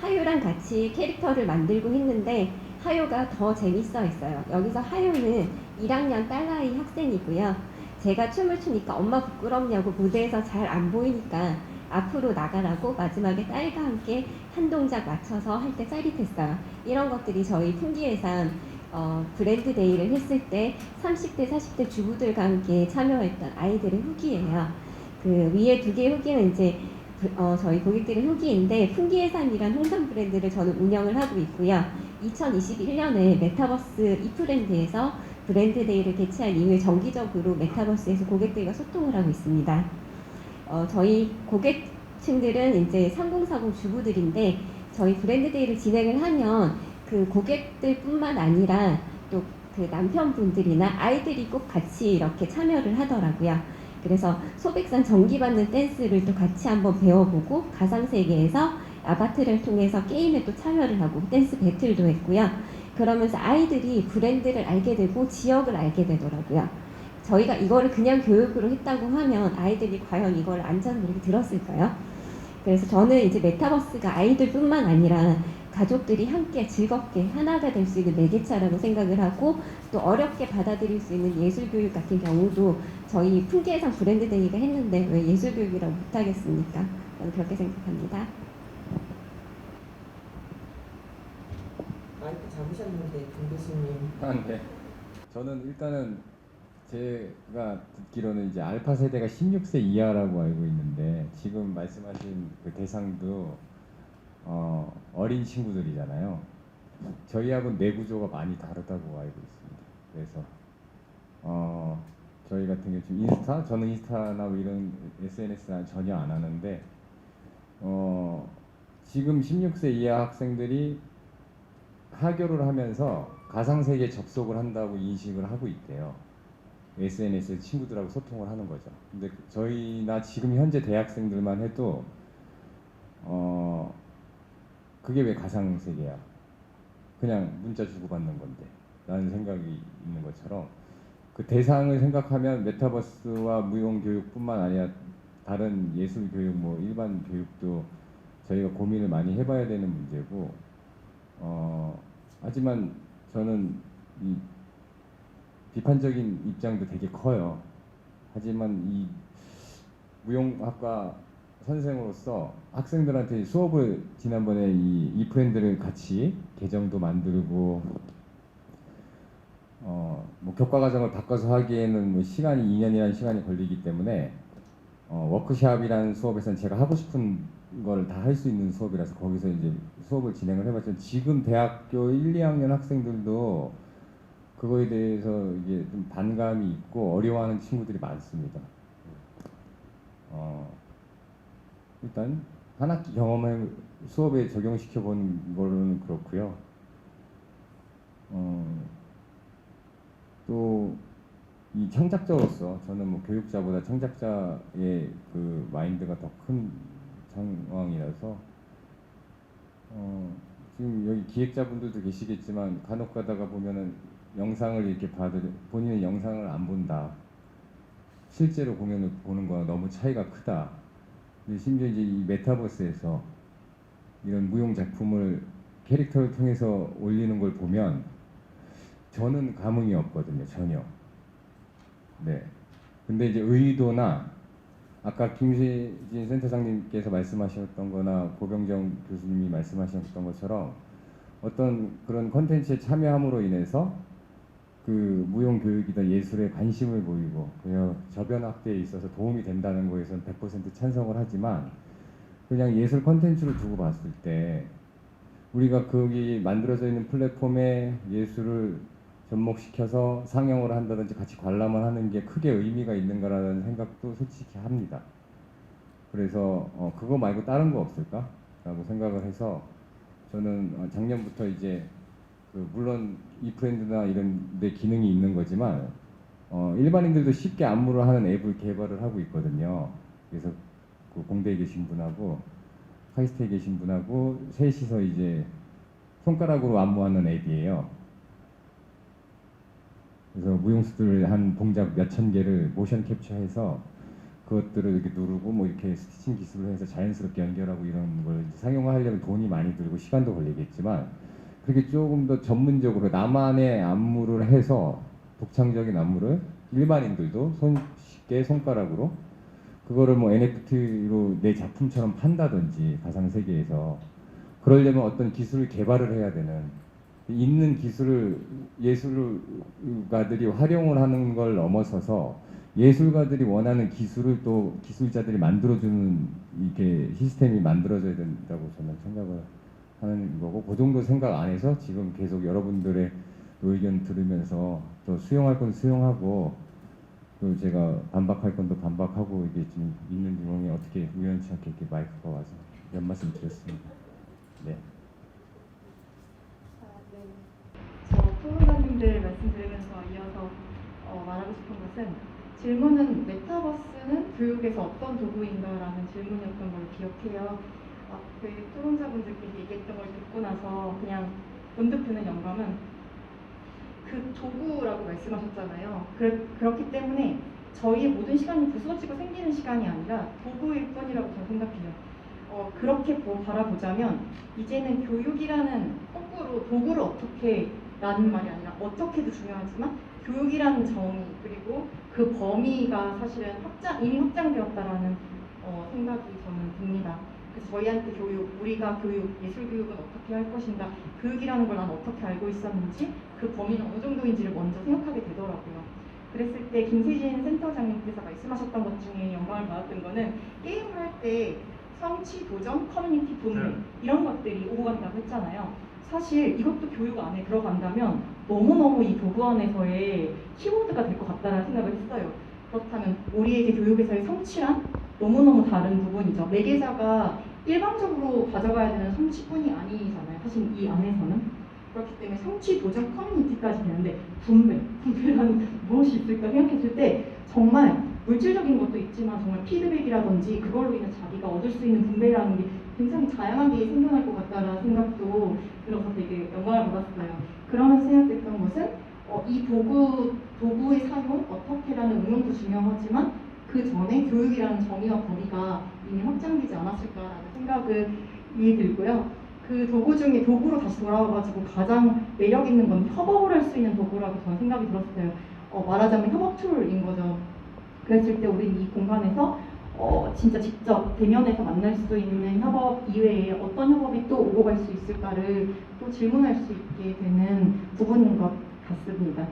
Speaker 5: 하요랑 같이 캐릭터를 만들고 했는데 하요가 더 재밌어 했어요. 여기서 하요는 1학년 딸아이 학생이고요. 제가 춤을 추니까 엄마 부끄럽냐고 무대에서 잘 안 보이니까 앞으로 나가라고 마지막에 딸과 함께 한 동작 맞춰서 할 때 짜릿했어요. 이런 것들이 저희 풍기예산 브랜드 데이를 했을 때 30대, 40대 주부들과 함께 참여했던 아이들의 후기예요. 그 위에 두 개의 후기는 이제 저희 고객들의 후기인데 풍기예산이란 홍삼 브랜드를 저는 운영을 하고 있고요. 2021년에 메타버스 이프랜드에서 브랜드 데이를 개최한 이후에 정기적으로 메타버스에서 고객들과 소통을 하고 있습니다. 저희 고객층들은 이제 3040 주부들인데 저희 브랜드 데이를 진행을 하면 그 고객들뿐만 아니라 또 그 남편분들이나 아이들이 꼭 같이 이렇게 참여를 하더라고요. 그래서 소백산 전기받는 댄스를 또 같이 한번 배워보고 가상세계에서 아바타를 통해서 게임에 또 참여를 하고 댄스 배틀도 했고요. 그러면서 아이들이 브랜드를 알게 되고 지역을 알게 되더라고요. 저희가 이거를 그냥 교육으로 했다고 하면 아이들이 과연 이걸 앉아서 그렇게 들었을까요? 그래서 저는 이제 메타버스가 아이들뿐만 아니라 가족들이 함께 즐겁게 하나가 될 수 있는 매개차라고 생각을 하고 또 어렵게 받아들일 수 있는 예술교육 같은 경우도 저희 풍계예산 브랜드 데이가 했는데 왜 예술교육이라고 못하겠습니까? 저는 그렇게 생각합니다.
Speaker 1: 마이크 잡으셨는데 김 교수님.
Speaker 6: 네. 저는 일단은 제가 듣기로는 이제 알파 세대가 16세 이하라고 알고 있는데 지금 말씀하신 그 대상도 어린 친구들이잖아요. 저희하고는 뇌 구조가 많이 다르다고 알고 있습니다. 그래서 저희 같은 경우 지금 저는 인스타나 뭐 이런 SNS는 전혀 안 하는데 지금 16세 이하 학생들이 하교를 하면서 가상세계에 접속을 한다고 인식을 하고 있대요. SNS에 친구들하고 소통을 하는 거죠. 근데 저희나 지금 현재 대학생들만 해도 그게 왜 가상세계야? 그냥 문자 주고받는 건데 라는 생각이 있는 것처럼 그 대상을 생각하면 메타버스와 무용교육뿐만 아니라 다른 예술교육, 뭐 일반 교육도 저희가 고민을 많이 해봐야 되는 문제고 하지만 저는 이 비판적인 입장도 되게 커요. 하지만 이 무용학과 선생으로서 학생들한테 수업을 지난번에 이 프렌드를 같이 계정도 만들고 뭐 교과 과정을 바꿔서 하기에는 뭐 시간이 2년이라는 시간이 걸리기 때문에 워크샵이라는 수업에서는 제가 하고 싶은 걸 다 할 수 있는 수업이라서 거기서 이제 수업을 진행을 해봤지만 지금 대학교 1, 2학년 학생들도 그거에 대해서 이게 좀 반감이 있고 어려워하는 친구들이 많습니다. 일단 한 학기 경험을 수업에 적용시켜 보는 거로는 그렇고요. 또 이 창작자로서 저는 뭐 교육자보다 창작자의 그 마인드가 더 큰 상황이라서 지금 여기 기획자분들도 계시겠지만 간혹 가다가 보면은 영상을 이렇게 봐도 본인은 영상을 안 본다. 실제로 공연을 보는 거와 너무 차이가 크다. 심지어 이제 이 메타버스에서 이런 무용 작품을 캐릭터를 통해서 올리는 걸 보면 저는 감흥이 없거든요, 전혀. 네. 근데 이제 의도나 아까 김세진 센터장님께서 말씀하셨던 거나 고병정 교수님이 말씀하셨던 것처럼 어떤 그런 컨텐츠에 참여함으로 인해서 그 무용 교육이나 예술에 관심을 보이고 그냥 저변 확대에 있어서 도움이 된다는 거에서는 100% 찬성을 하지만 그냥 예술 컨텐츠를 두고 봤을 때 우리가 거기 만들어져 있는 플랫폼에 예술을 접목시켜서 상영을 한다든지 같이 관람을 하는 게 크게 의미가 있는가라는 생각도 솔직히 합니다. 그래서 그거 말고 다른 거 없을까라고 생각을 해서 저는 작년부터 이제 물론 이프렌드나 이런 데 기능이 있는 거지만 일반인들도 쉽게 안무를 하는 앱을 개발을 하고 있거든요. 그래서 그 공대에 계신 분하고 카이스트에 계신 분하고 셋이서 이제 손가락으로 안무하는 앱이에요. 그래서 무용수들 한 동작 몇천 개를 모션 캡처해서 그것들을 이렇게 누르고 뭐 이렇게 스티칭 기술을 해서 자연스럽게 연결하고 이런 걸 이제 상용화하려면 돈이 많이 들고 시간도 걸리겠지만 그렇게 조금 더 전문적으로 나만의 안무를 해서 독창적인 안무를 일반인들도 쉽게 손가락으로 그거를 뭐 NFT로 내 작품처럼 판다든지 가상 세계에서 그러려면 어떤 기술을 개발을 해야 되는 있는 기술을 예술가들이 활용을 하는 걸 넘어서서 예술가들이 원하는 기술을 또 기술자들이 만들어주는 이게 시스템이 만들어져야 된다고 저는 생각을 하는 거고 그 정도 생각 안 해서 지금 계속 여러분들의 의견 들으면서 또 수용할 건 수용하고 또 제가 반박할 건 또 반박하고 이게 지금 있는 중에 어떻게 우연치 않게 이렇게 마이크가 와서 몇 말씀 드렸습니다. 네.
Speaker 7: 저 토론자님들 말씀 들으면서 이어서 말하고 싶은 것은 질문은 메타버스는 교육에서 어떤 도구인가라는 질문이었던 걸 기억해요. 그 토론자분들께서 얘기했던 걸 듣고 나서 그냥 문득 드는 영감은 그 도구라고 말씀하셨잖아요. 그렇기 때문에 저희의 모든 시간이 부서지고 생기는 시간이 아니라 도구일 뿐이라고 저는 생각해요. 그렇게 바라보자면 이제는 교육이라는 거꾸로 도구를 어떻게 라는 말이 아니라 어떻게도 중요하지만 교육이라는 정의 그리고 그 범위가 사실은 이미 확장되었다라는 생각이 저는 듭니다. 그래서 저희한테 우리가 예술 교육은 어떻게 할 것인가, 교육이라는 걸 난 어떻게 알고 있었는지 그 범위는 어느 정도인지를 먼저 생각하게 되더라고요. 그랬을 때 김세진 센터장님께서 말씀하셨던 것 중에 영감을 받았던 거는 게임을 할 때 성취, 도전, 커뮤니티, 분배 이런 것들이 오고 간다고 했잖아요. 사실 이것도 교육 안에 들어간다면 너무너무 이 도구 안에서의 키워드가 될 것 같다는 생각을 했어요. 그렇다면 우리에게 교육에서의 성취란 너무너무 다른 부분이죠. 매개자가 일방적으로 가져가야 되는 성취뿐이 아니잖아요. 사실 이 안에서는. 그렇기 때문에 성취, 도전, 커뮤니티까지 되는데 분배라는 무엇이 있을까 생각했을 때 정말 물질적인 것도 있지만 정말 피드백이라든지 그걸로 인해 자기가 얻을 수 있는 분배라는 게 굉장히 다양하게 생겨날 것 같다는 생각도 들어서 되게 영감을 받았어요. 그러면서 생각했던 것은 이 도구의 사용, 어떻게라는 응용도 중요하지만 그 전에 교육이라는 정의와 범위가 이미 확장되지 않았을까라는 생각을 들고요. 그 도구 중에 도구로 다시 돌아와가지고 가장 매력 있는 건 협업을 할 수 있는 도구라고 저는 생각이 들었어요. 말하자면 협업 툴인 거죠. 그랬을 때 우리는 이 공간에서 진짜 직접 대면에서 만날 수 있는 협업 이외에 어떤 협업이 또 오고 갈 수 있을까를 또 질문할 수 있게 되는 부분인 것 같습니다.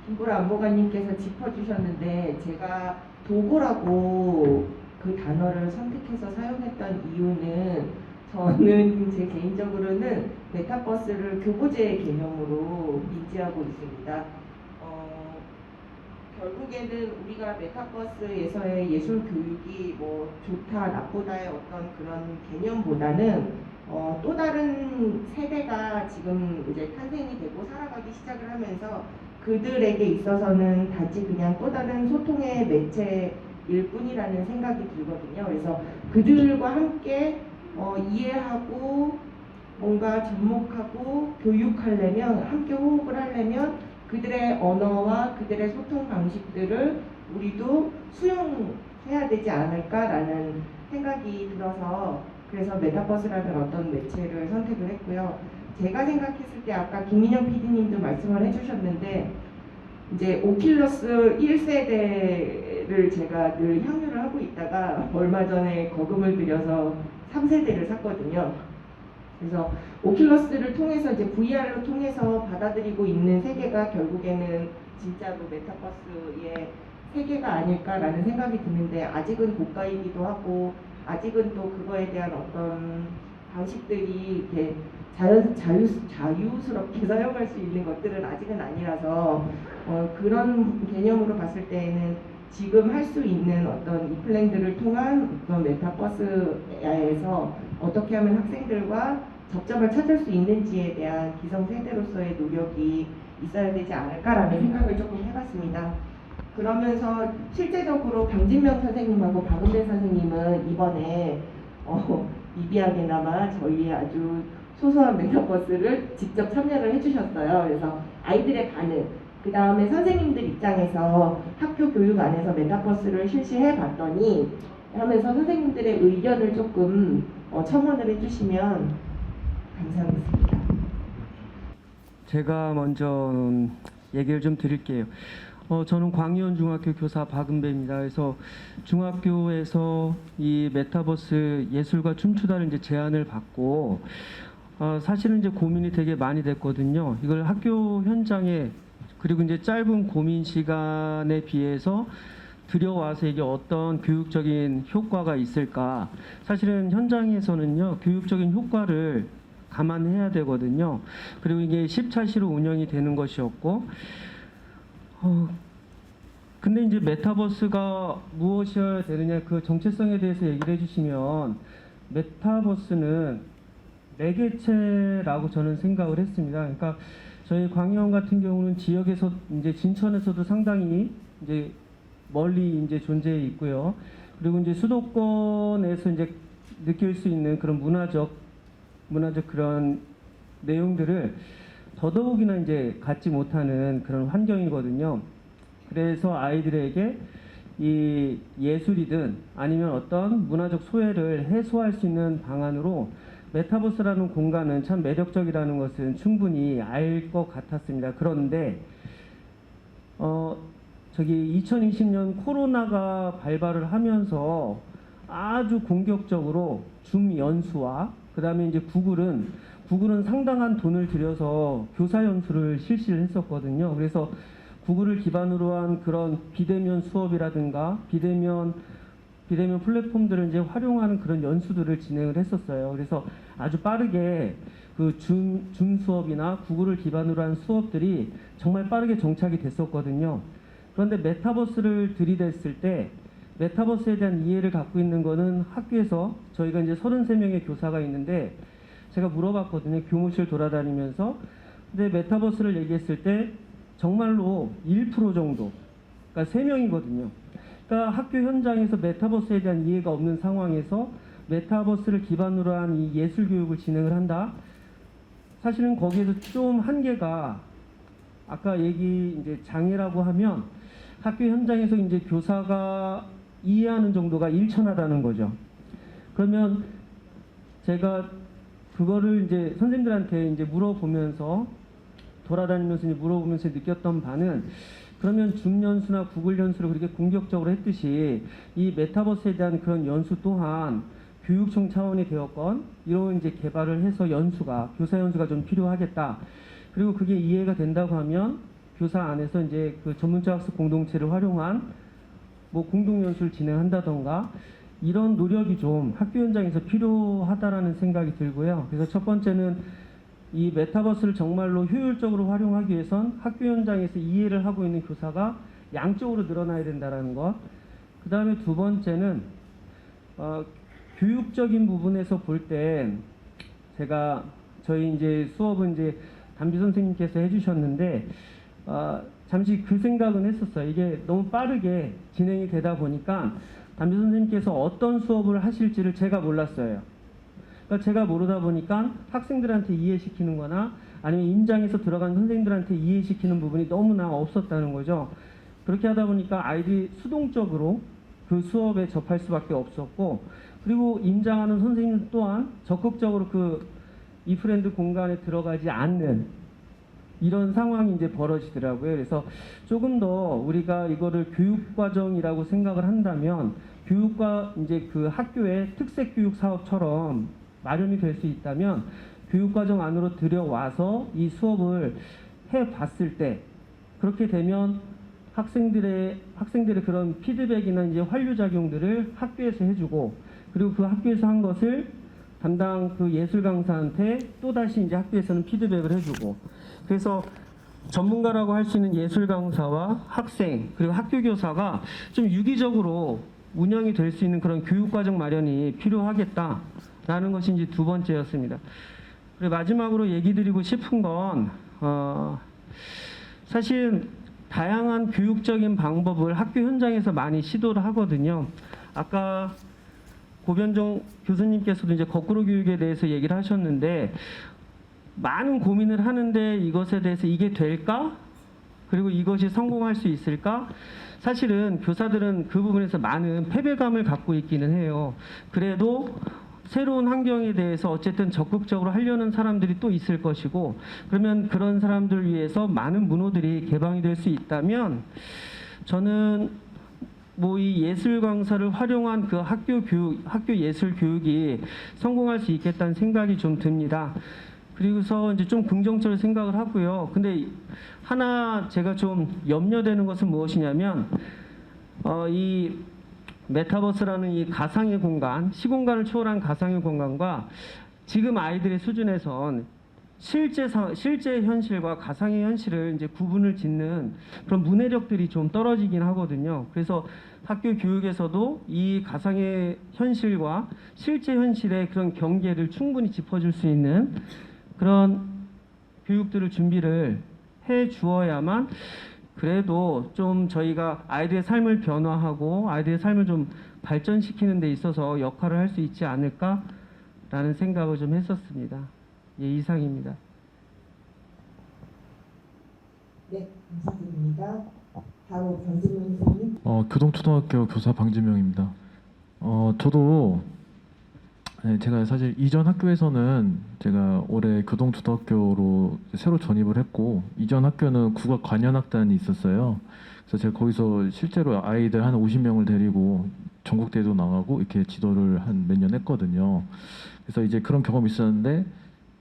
Speaker 1: 김보라 안보관님께서 짚어주셨는데 제가 도구라고 그 단어를 선택해서 사용했던 이유는 저는 제 개인적으로는 메타버스를 교보제 개념으로 인지하고 있습니다. 결국에는 우리가 메타버스에서의 예술 교육이 뭐 좋다 나쁘다의 어떤 그런 개념보다는 또 다른 세대가 지금 이제 탄생이 되고 살아가기 시작을 하면서 그들에게 있어서는 단지 그냥 또 다른 소통의 매체일 뿐이라는 생각이 들거든요. 그래서 그들과 함께 이해하고 뭔가 접목하고 교육하려면 함께 호흡을 하려면 그들의 언어와 그들의 소통 방식들을 우리도 수용해야 되지 않을까라는 생각이 들어서 그래서 메타버스라는 어떤 매체를 선택을 했고요. 제가 생각했을 때 아까 김민영 PD님도 말씀을 해주셨는데 이제 오큘러스 1세대를 제가 늘 향유를 하고 있다가 얼마 전에 거금을 들여서 3세대를 샀거든요. 그래서 오큘러스를 통해서 이제 VR로 통해서 받아들이고 있는 세계가 결국에는 진짜로 메타버스의 세계가 아닐까라는 생각이 드는데 아직은 고가이기도 하고 아직은 또 그거에 대한 어떤 방식들이 이렇게 자유스럽게 사용할 수 있는 것들은 아직은 아니라서 그런 개념으로 봤을 때에는 지금 할 수 있는 어떤 이 플랜들을 통한 어떤 메타버스에서 어떻게 하면 학생들과 접점을 찾을 수 있는지에 대한 기성세대로서의 노력이 있어야 되지 않을까라는 생각을 조금 해봤습니다. 그러면서 실제적으로 방진명 선생님하고 박은배 선생님은 이번에 미비하게나마 저희의 아주 소소한 메타버스를 직접 참여를 해주셨어요. 그래서 아이들의 반응, 그 다음에 선생님들 입장에서 학교 교육 안에서 메타버스를 실시해 봤더니 하면서 선생님들의 의견을 조금 첨언을 해주시면 감사하겠습니다.
Speaker 8: 제가 먼저 얘기를 좀 드릴게요. 저는 광의원 중학교 교사 박은배입니다. 그래서 중학교에서 이 메타버스 예술과 춤추다를 이제 제안을 받고 사실은 이제 고민이 되게 많이 됐거든요. 이걸 학교 현장에 그리고 이제 짧은 고민 시간에 비해서 들여와서 이게 어떤 교육적인 효과가 있을까? 사실은 현장에서는요, 교육적인 효과를 감안해야 되거든요. 그리고 이게 10차시로 운영이 되는 것이었고, 근데 이제 메타버스가 무엇이어야 되느냐, 그 정체성에 대해서 얘기를 해주시면, 메타버스는 매개체라고 저는 생각을 했습니다. 그러니까 저희 광의원 같은 경우는 지역에서 이제 진천에서도 상당히 이제 멀리 이제 존재해 있고요. 그리고 이제 수도권에서 이제 느낄 수 있는 그런 문화적 그런 내용들을 더더욱이나 이제 갖지 못하는 그런 환경이거든요. 그래서 아이들에게 이 예술이든 아니면 어떤 문화적 소외를 해소할 수 있는 방안으로 메타버스라는 공간은 참 매력적이라는 것은 충분히 알 것 같았습니다. 그런데 2020년 코로나가 발발을 하면서 아주 공격적으로 줌 연수와 그다음에 이제 구글은 상당한 돈을 들여서 교사 연수를 실시를 했었거든요. 그래서 구글을 기반으로 한 그런 비대면 수업이라든가 비대면 플랫폼들을 이제 활용하는 그런 연수들을 진행을 했었어요. 그래서 아주 빠르게 그 줌 수업이나 구글을 기반으로 한 수업들이 정말 빠르게 정착이 됐었거든요. 그런데 메타버스를 들이댔을 때 메타버스에 대한 이해를 갖고 있는 거는 학교에서 저희가 이제 33명의 교사가 있는데 제가 물어봤거든요. 교무실 돌아다니면서. 근데 메타버스를 얘기했을 때 정말로 1% 정도, 그러니까 3명이거든요. 그러니까 학교 현장에서 메타버스에 대한 이해가 없는 상황에서 메타버스를 기반으로 한 이 예술 교육을 진행을 한다. 사실은 거기에서 좀 한계가 아까 이제 장애라고 하면 학교 현장에서 이제 교사가 이해하는 정도가 일천하다는 거죠. 그러면 제가 그거를 이제 선생님들한테 이제 물어보면서 돌아다니면서 이제 물어보면서 느꼈던 바는 그러면 줌 연수나 구글 연수를 그렇게 공격적으로 했듯이 이 메타버스에 대한 그런 연수 또한 교육청 차원이 되었건 이런 이제 개발을 해서 교사 연수가 좀 필요하겠다. 그리고 그게 이해가 된다고 하면 교사 안에서 이제 그 전문적 학습 공동체를 활용한 뭐 공동 연수를 진행한다던가 이런 노력이 좀 학교 현장에서 필요하다라는 생각이 들고요. 그래서 첫 번째는 이 메타버스를 정말로 효율적으로 활용하기 위해선 학교 현장에서 이해를 하고 있는 교사가 양쪽으로 늘어나야 된다라는 것. 그 다음에 두 번째는 교육적인 부분에서 볼 때 제가 저희 이제 수업은 이제 담비 선생님께서 해주셨는데 잠시 그 생각은 했었어요. 이게 너무 빠르게 진행이 되다 보니까 담비 선생님께서 어떤 수업을 하실지를 제가 몰랐어요. 그러니까 제가 모르다 보니까 학생들한테 이해시키는 거나 아니면 임장에서 들어간 선생님들한테 이해시키는 부분이 너무나 없었다는 거죠. 그렇게 하다 보니까 아이들이 수동적으로 그 수업에 접할 수밖에 없었고 그리고 임장하는 선생님 또한 적극적으로 그 이프랜드 공간에 들어가지 않는 이런 상황이 이제 벌어지더라고요. 그래서 조금 더 우리가 이거를 교육과정이라고 생각을 한다면 교육과 이제 그 학교의 특색교육 사업처럼 마련이 될 수 있다면 교육과정 안으로 들여와서 이 수업을 해봤을 때 그렇게 되면 학생들의 그런 피드백이나 이제 환류작용들을 학교에서 해주고 그리고 그 학교에서 한 것을 담당 그 예술 강사한테 또 다시 이제 학교에서는 피드백을 해주고, 그래서 전문가라고 할 수 있는 예술 강사와 학생 그리고 학교 교사가 좀 유기적으로 운영이 될 수 있는 그런 교육 과정 마련이 필요하겠다라는 것이 이제 두 번째였습니다. 그리고 마지막으로 얘기 드리고 싶은 건 사실 다양한 교육적인 방법을 학교 현장에서 많이 시도를 하거든요. 아까 고변정 교수님께서도 이제 거꾸로 교육에 대해서 얘기를 하셨는데, 많은 고민을 하는데 이것에 대해서 이게 될까? 그리고 이것이 성공할 수 있을까? 사실은 교사들은 그 부분에서 많은 패배감을 갖고 있기는 해요. 그래도 새로운 환경에 대해서 어쨌든 적극적으로 하려는 사람들이 또 있을 것이고, 그러면 그런 사람들 위해서 많은 문호들이 개방이 될 수 있다면, 저는 뭐 이 예술 강사를 활용한 그 학교 예술 교육이 성공할 수 있겠다는 생각이 좀 듭니다. 그리고서 이제 좀 긍정적으로 생각을 하고요. 근데 하나 제가 좀 염려되는 것은 무엇이냐면, 이 메타버스라는 이 가상의 공간, 시공간을 초월한 가상의 공간과 지금 아이들의 수준에선 실제 현실과 가상의 현실을 이제 구분을 짓는 그런 문해력들이 좀 떨어지긴 하거든요. 그래서 학교 교육에서도 이 가상의 현실과 실제 현실의 그런 경계를 충분히 짚어줄 수 있는 그런 교육들을 준비를 해 주어야만 그래도 좀 저희가 아이들의 삶을 변화하고 아이들의 삶을 좀 발전시키는 데 있어서 역할을 할 수 있지 않을까라는 생각을 좀 했었습니다. 예, 이상입니다.
Speaker 1: 네, 감사드립니다. 다음 변진문 선생님.
Speaker 9: 교동초등학교 교사 방지명입니다. 저도 제가 사실 이전 학교에서는 제가 올해 교동초등학교로 새로 전입을 했고, 이전 학교는 국악 관현악단이 있었어요. 그래서 제가 거기서 실제로 아이들 한 50명을 데리고 전국대회도 나가고 이렇게 지도를 한 몇 년 했거든요. 그래서 이제 그런 경험이 있었는데,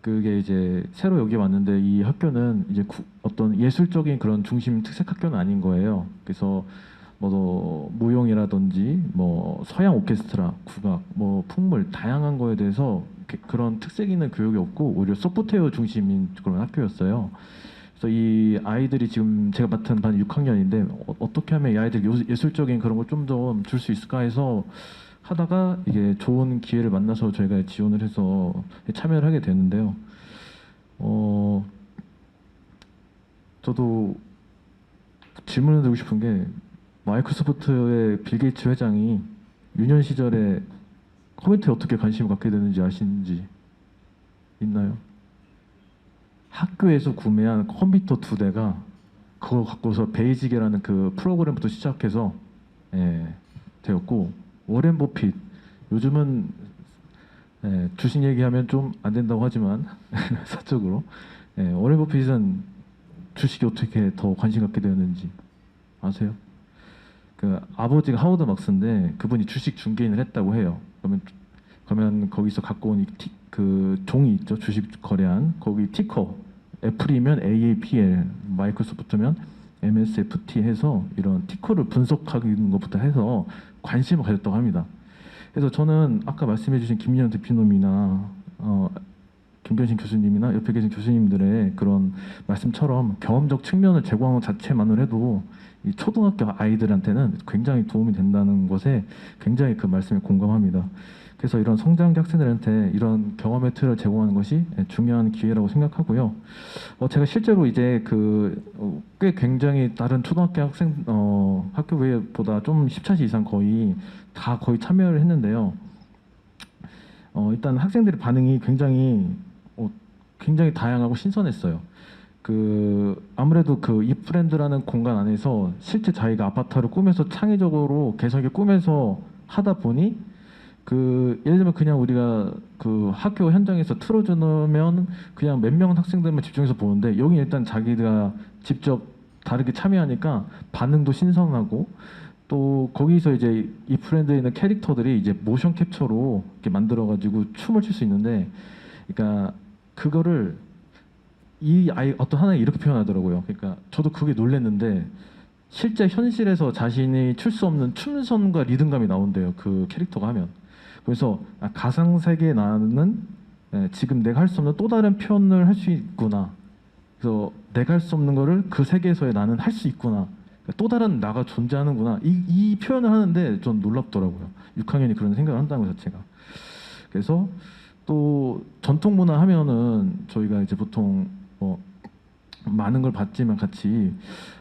Speaker 9: 그게 이제 새로 여기 왔는데 이 학교는 이제 어떤 예술적인 그런 중심 특색 학교는 아닌 거예요. 그래서 뭐 무용이라든지 뭐 서양 오케스트라, 국악, 뭐 풍물 다양한 거에 대해서 그런 특색 있는 교육이 없고 오히려 소프트웨어 중심인 그런 학교였어요. 그래서 이 아이들이 지금 제가 맡은 반 6학년인데 어떻게 하면 이 아이들 예술적인 그런 걸 좀 더 줄 수 있을까 해서 하다가 이게 좋은 기회를 만나서 저희가 지원을 해서 참여를 하게 되는데요. 저도 질문을 드리고 싶은 게, 마이크로소프트의 빌 게이츠 회장이 유년 시절에 컴퓨터에 어떻게 관심을 갖게 되는지 아시는지 있나요? 학교에서 구매한 컴퓨터 2대가 그걸 갖고서 베이직이라는 그 프로그램부터 시작해서 되었고, 워렌 버핏, 요즘은 주식 얘기하면 좀 안 된다고 하지만 사적으로 워렌 버핏은 주식이 어떻게 더 관심 갖게 되었는지 아세요? 그 아버지가 하워드 막스인데 그분이 주식 중개인을 했다고 해요. 그러면 거기서 갖고 온 그 종이 있죠, 주식 거래한 거기 티커, 애플이면 AAPL, 마이크로소프트면 MSFT 해서 이런 티커를 분석하는 것부터 해서 관심을 가졌다고 합니다. 그래서 저는 아까 말씀해주신 김민현 대표님이나 김변신 교수님이나 옆에 계신 교수님들의 그런 말씀처럼 경험적 측면을 제공하는 것 자체만으로 해도 이 초등학교 아이들한테는 굉장히 도움이 된다는 것에 굉장히 그 말씀에 공감합니다. 그래서 이런 성장기 학생들한테 이런 경험의 틀을 제공하는 것이 중요한 기회라고 생각하고요. 제가 실제로 이제 꽤 굉장히 다른 초등학교 학생 학교 외보다 좀 10차시 이상 거의 참여를 했는데요. 일단 학생들의 반응이 굉장히 다양하고 신선했어요. 아무래도 이 프렌드라는 공간 안에서 실제 자기가 아바타를 꾸며서 창의적으로 개성있게 꾸며서 하다 보니 예를 들면 그냥 우리가 학교 현장에서 틀어주면 그냥 몇 명 학생들만 집중해서 보는데, 여기 일단 자기가 직접 다르게 참여하니까 반응도 신선하고, 또 거기서 이제 이 프렌드에 있는 캐릭터들이 이제 모션 캡처로 이렇게 만들어가지고 춤을 출 수 있는데, 그러니까 그거를 이 아이 어떤 하나가 이렇게 표현하더라고요. 그러니까 저도 그게 놀랐는데, 실제 현실에서 자신이 출 수 없는 춤선과 리듬감이 나온대요, 그 캐릭터가 하면. 그래서 가상 세계에 나는 지금 내가 할 수 없는 또 다른 표현을 할 수 있구나. 그래서 내가 할 수 없는 거를 그 세계에서의 나는 할 수 있구나. 또 다른 나가 존재하는구나. 이 표현을 하는데 좀 놀랍더라고요. 6학년이 그런 생각을 한다는 것 자체가. 그래서 또 전통 문화 하면은 저희가 이제 보통 뭐 많은 걸 봤지만 같이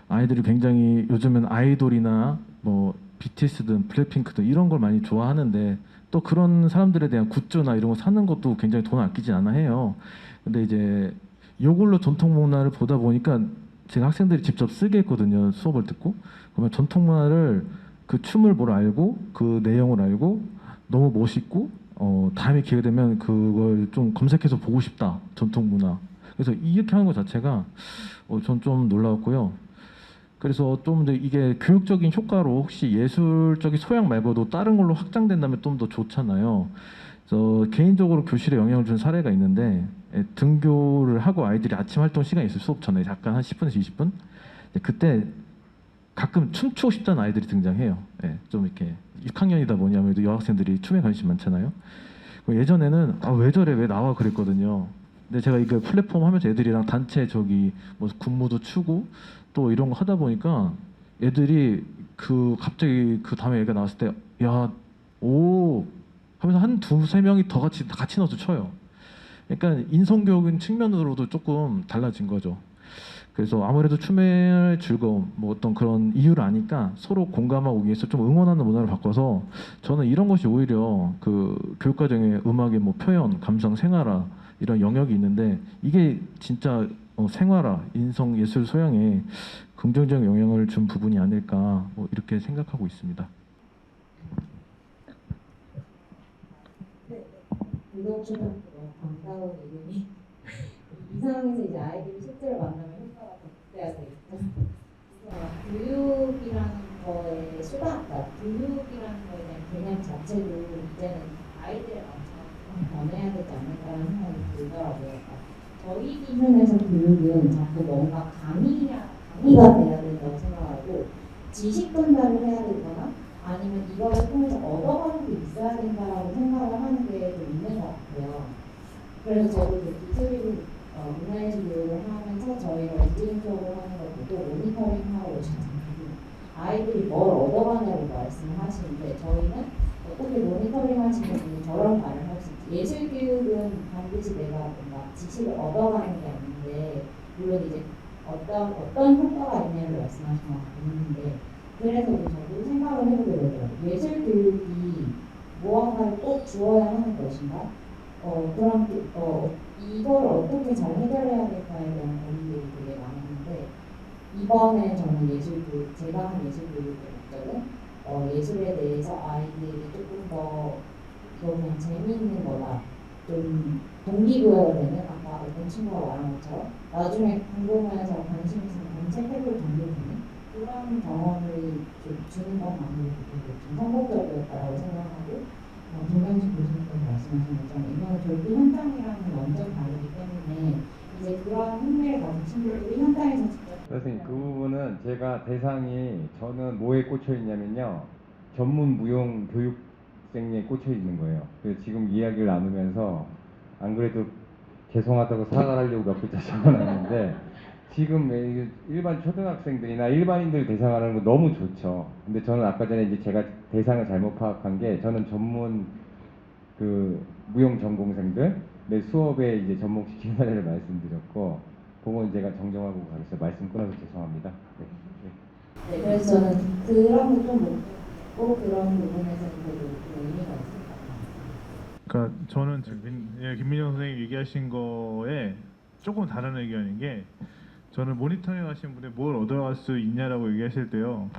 Speaker 9: 아이들이 굉장히 요즘은 아이돌이나 뭐 BTS든 블랙핑크든 이런 걸 많이 좋아하는데 또 그런 사람들에 대한 굿즈나 이런 거 사는 것도 굉장히 돈 아끼지 않아 해요. 근데 이제 이걸로 전통 문화를 보다 보니까 제가 학생들이 직접 쓰게 했거든요. 수업을 듣고. 그러면 전통 문화를 그 춤을 뭘 알고 그 내용을 알고 너무 멋있고 다음에 기회 되면 그걸 좀 검색해서 보고 싶다. 전통 문화. 그래서 이렇게 하는 것 자체가 전 좀 놀라웠고요. 그래서 좀 이제 이게 교육적인 효과로 혹시 예술적인 소양 말고도 다른 걸로 확장된다면 좀 더 좋잖아요. 그래서 개인적으로 교실에 영향을 준 사례가 있는데 등교를 하고 아이들이 아침 활동 시간이 있어요. 수업 전에 잠깐 한 10분에서 20분. 그때 가끔 춤추고 싶다는 아이들이 등장해요. 좀 이렇게 6학년이다 보니 아무래도 여학생들이 춤에 관심이 많잖아요. 예전에는 왜 저래 왜 나와 그랬거든요. 근데 제가 이거 플랫폼 하면서 애들이랑 단체 저기 뭐 군무도 추고 또 이런 거 하다 보니까 애들이 갑자기 그 다음에 애가 나왔을 때 야 오 하면서 한 두세 명이 더 같이 넣어서 춰요. 그러니까 인성교육인 측면으로도 조금 달라진 거죠. 그래서 아무래도 춤의 즐거움, 뭐 어떤 그런 이유를 아니까 서로 공감하고 위해서 좀 응원하는 문화를 바꿔서 저는 이런 것이 오히려 그 교육과정의 음악의 뭐 표현, 감성, 생활화 이런 영역이 있는데 이게 진짜 생활화, 인성, 예술 소양에 긍정적인 영향을 준 부분이 아닐까 이렇게 생각하고 있습니다.
Speaker 4: 유독초등학교 방과후 이름이 이 상황에서 이제 아이들이 실제로 만나면 효과가 더 극대화가 되겠죠. 교육이라는 거에 그러니까 교육이라는 거에 대한 개념 자체도 이제는 아이들에 맞춰 변해야 되지 않을까라는 생각이 들더라고요. 그러니까 저희 기준에서 교육은 자꾸 뭔가 강의가 돼야 된다고 생각하고 지식 전달을 해야 되거나 아니면 이거를 통해서 얻어가는 게 있어야 된다라고 생각을 하는 게 좀 있는 것 같아요. 그래서 저도 기술이고 문화예술 교육을 하면서 저희가 기술적으로 하는 걸 보고 모니터링하고 아이들이 뭘 얻어가냐고 말씀을 하시는데 저희는 어떻게 모니터링 하시는 분이 저런 말을 할 수 있지. 예술 교육은 반드시 내가 뭔가 지식을 얻어가는 게 아닌데 물론 이제 어떤 효과가 있냐를 말씀하신 것 같은데 그래서 저도 생각을 해보게 되더라고요. 예술 교육이 무언가를 꼭 주어야 하는 것인가? 그럼 이걸 어떻게 잘 해결해야 될까에 대한 고민들이 되게 많았는데 이번에 저는 제가 한 예술 교육의 목적은 예술에 대해서 아이들이 조금 더 그냥 재미있는 거다. 좀 동기부여가 되는 아까 어떤 친구가 말한 것처럼 나중에 궁금해서 관심 있으면 검색해볼 정도 되는 그런 경험을 좀 주는 것만으로도 좀 성공적이었다고 생각하고 김경식 교수님께서 말씀하신 것처럼 이번에 졸기 현장이랑은 완전 다르기 때문에 이제 그런 흥미를 가진 친구들이 현장에서 직접
Speaker 6: 선생님 그 부분은 제가 대상이 저는 뭐에 꽂혀 있냐면요 전문 무용 교육생에 꽂혀 있는 거예요. 그래서 지금 이야기를 나누면서 안 그래도 죄송하다고 사과를 하려고 몇 글자 적어놨는데 지금 일반 초등학생들이나 일반인들 대상하는 거 너무 좋죠. 근데 저는 아까 전에 이제 제가 대상을 잘못 파악한 게 저는 전문 무용 전공생들 내 수업에 이제 접목시키는 사례를 말씀드렸고 그건 제가 정정하고 가겠어요. 말씀 끊어서 죄송합니다.
Speaker 4: 네, 그래서 저는 그런 게좀 꼭 그런 부분에서는 그래도 의미가 있을 것 같아요.
Speaker 3: 그러니까 저는 김민정 선생님 얘기하신 거에 조금 다른 의견인 게 저는 모니터링 하신 분이 뭘 얻어갈 수 있냐라고 얘기하실 때요.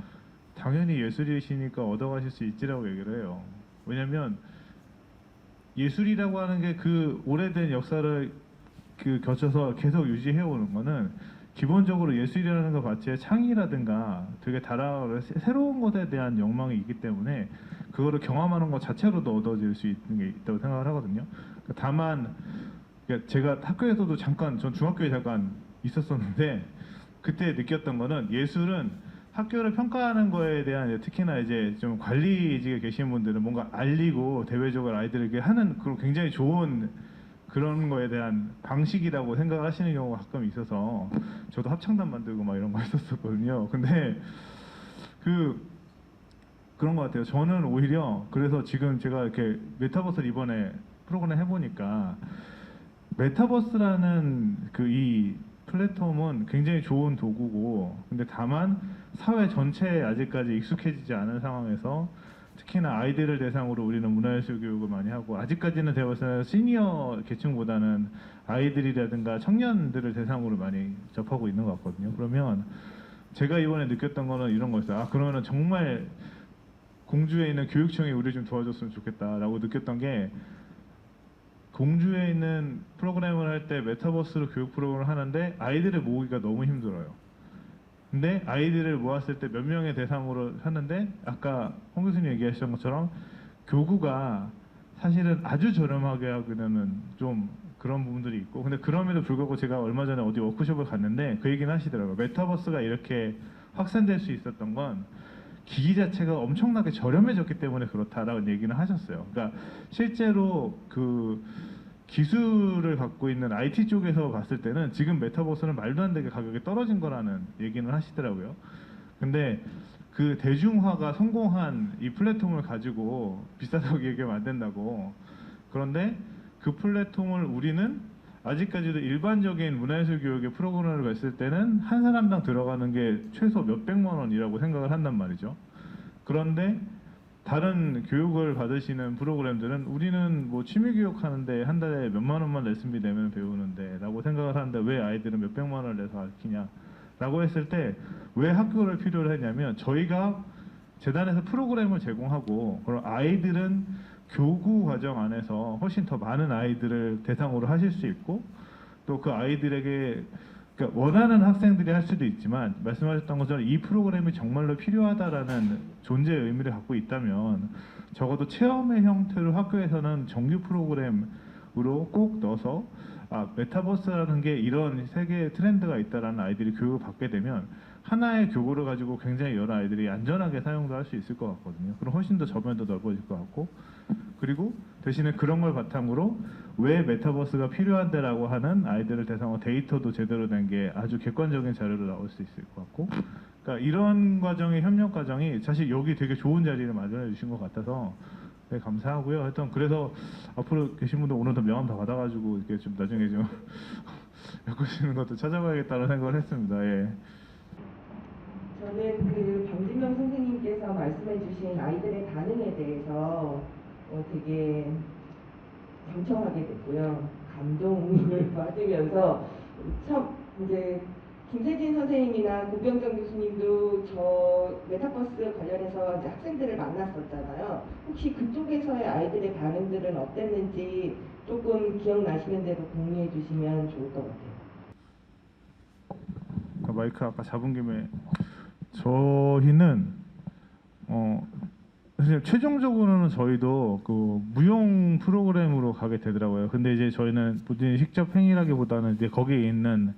Speaker 3: 당연히 예술이시니까 얻어가실 수 있지라고 얘기를 해요. 왜냐면 예술이라고 하는 게 그 오래된 역사를 거쳐서 계속 유지해 오는 거는 기본적으로 예술이라는 것 자체의 창의라든가 되게 다양한 새로운 것에 대한 욕망이 있기 때문에 그거를 경험하는 것 자체로도 얻어질 수 있는 게 있다고 생각을 하거든요. 다만 제가 학교에서도 전 중학교에 잠깐 있었었는데 그때 느꼈던 거는 예술은 학교를 평가하는 거에 대한 이제 특히나 이제 좀 관리직에 계신 분들은 뭔가 알리고 대외적으로 아이들에게 하는 그런 굉장히 좋은 그런 거에 대한 방식이라고 생각하시는 경우가 가끔 있어서 저도 합창단 만들고 막 이런 거 했었거든요. 근데 그런 것 같아요. 저는 오히려 그래서 지금 제가 이렇게 메타버스를 이번에 프로그램 해보니까 메타버스라는 이 플랫폼은 굉장히 좋은 도구고, 근데 다만 사회 전체에 아직까지 익숙해지지 않은 상황에서 특히나 아이들을 대상으로 우리는 문화예술 교육을 많이 하고, 아직까지는 제가 봤을 때는 시니어 계층보다는 아이들이라든가 청년들을 대상으로 많이 접하고 있는 것 같거든요. 그러면 제가 이번에 느꼈던 거는 이런 거였어요. 아, 그러면은 정말 공주에 있는 교육청이 우리 좀 도와줬으면 좋겠다라고 느꼈던 게, 공주에 있는 프로그램을 할 때 메타버스로 교육 프로그램을 하는데 아이들을 모으기가 너무 힘들어요. 근데 아이들을 모았을 때 몇 명의 대상으로 하는데, 아까 홍 교수님 얘기하셨던 것처럼 교구가 사실은 아주 저렴하게 하기는 좀 그런 부분들이 있고, 근데 그럼에도 불구하고 제가 얼마 전에 어디 워크숍을 갔는데 그 얘기는 하시더라고요. 메타버스가 이렇게 확산될 수 있었던 건 기기 자체가 엄청나게 저렴해졌기 때문에 그렇다라는 얘기는 하셨어요. 그러니까 실제로 기술을 갖고 있는 IT 쪽에서 봤을 때는 지금 메타버스는 말도 안 되게 가격이 떨어진 거라는 얘기는 하시더라고요. 근데 그 대중화가 성공한 이 플랫폼을 가지고 비싸다고 얘기하면 안 된다고. 그런데 그 플랫폼을 우리는 아직까지도 일반적인 문화예술 교육의 프로그램을 봤을 때는 한 사람당 들어가는 게 최소 몇백만 원이라고 생각을 한단 말이죠. 그런데 다른 교육을 받으시는 프로그램들은 우리는 뭐 취미 교육 하는데 한 달에 몇만 원만 레슨비 내면 배우는데 라고 생각을 하는데, 왜 아이들은 몇백만 원을 내서 가르치냐 라고 했을 때 왜 학교를 필요로 했냐면, 저희가 재단에서 프로그램을 제공하고 그럼 아이들은 교구 과정 안에서 훨씬 더 많은 아이들을 대상으로 하실 수 있고, 또 그 아이들에게 그러니까 원하는 학생들이 할 수도 있지만, 말씀하셨던 것처럼 이 프로그램이 정말로 필요하다라는 존재의 의미를 갖고 있다면 적어도 체험의 형태로 학교에서는 정규 프로그램으로 꼭 넣어서 메타버스라는 게 이런 세계의 트렌드가 있다라는 아이들이 교육을 받게 되면 하나의 교구를 가지고 굉장히 여러 아이들이 안전하게 사용도 할 수 있을 것 같거든요. 그럼 훨씬 더 저변도 넓어질 것 같고, 그리고 대신에 그런 걸 바탕으로 왜 메타버스가 필요한데라고 하는 아이들을 대상으로 데이터도 제대로 된 게 아주 객관적인 자료로 나올 수 있을 것 같고, 그러니까 이런 과정의 협력 과정이 사실 여기 되게 좋은 자리를 마련해 주신 것 같아서 네, 감사하고요. 하여튼 그래서 앞으로 계신 분들 오늘도 명함 다 받아가지고 이렇게 좀 나중에 좀 엮으시는 것도 찾아봐야겠다는 생각을 했습니다. 예.
Speaker 1: 저는 방진명 선생님께서 말씀해주신 아이들의 반응에 대해서 되게 경청하게 됐고요. 감동을 받으면서 참 이제 김세진 선생님이나 고병정 교수님도 저 메타버스 관련해서 이제 학생들을 만났었잖아요. 혹시 그쪽에서의 아이들의 반응들은 어땠는지 조금 기억나시는 대로 공유해 주시면 좋을 것 같아요.
Speaker 3: 마이크 아까 잡은 김에 저희는 사실 최종적으로는 저희도 무용 프로그램으로 가게 되더라고요. 근데 이제 저희는 본인이 직접 행위라기보다는 이제 거기에 있는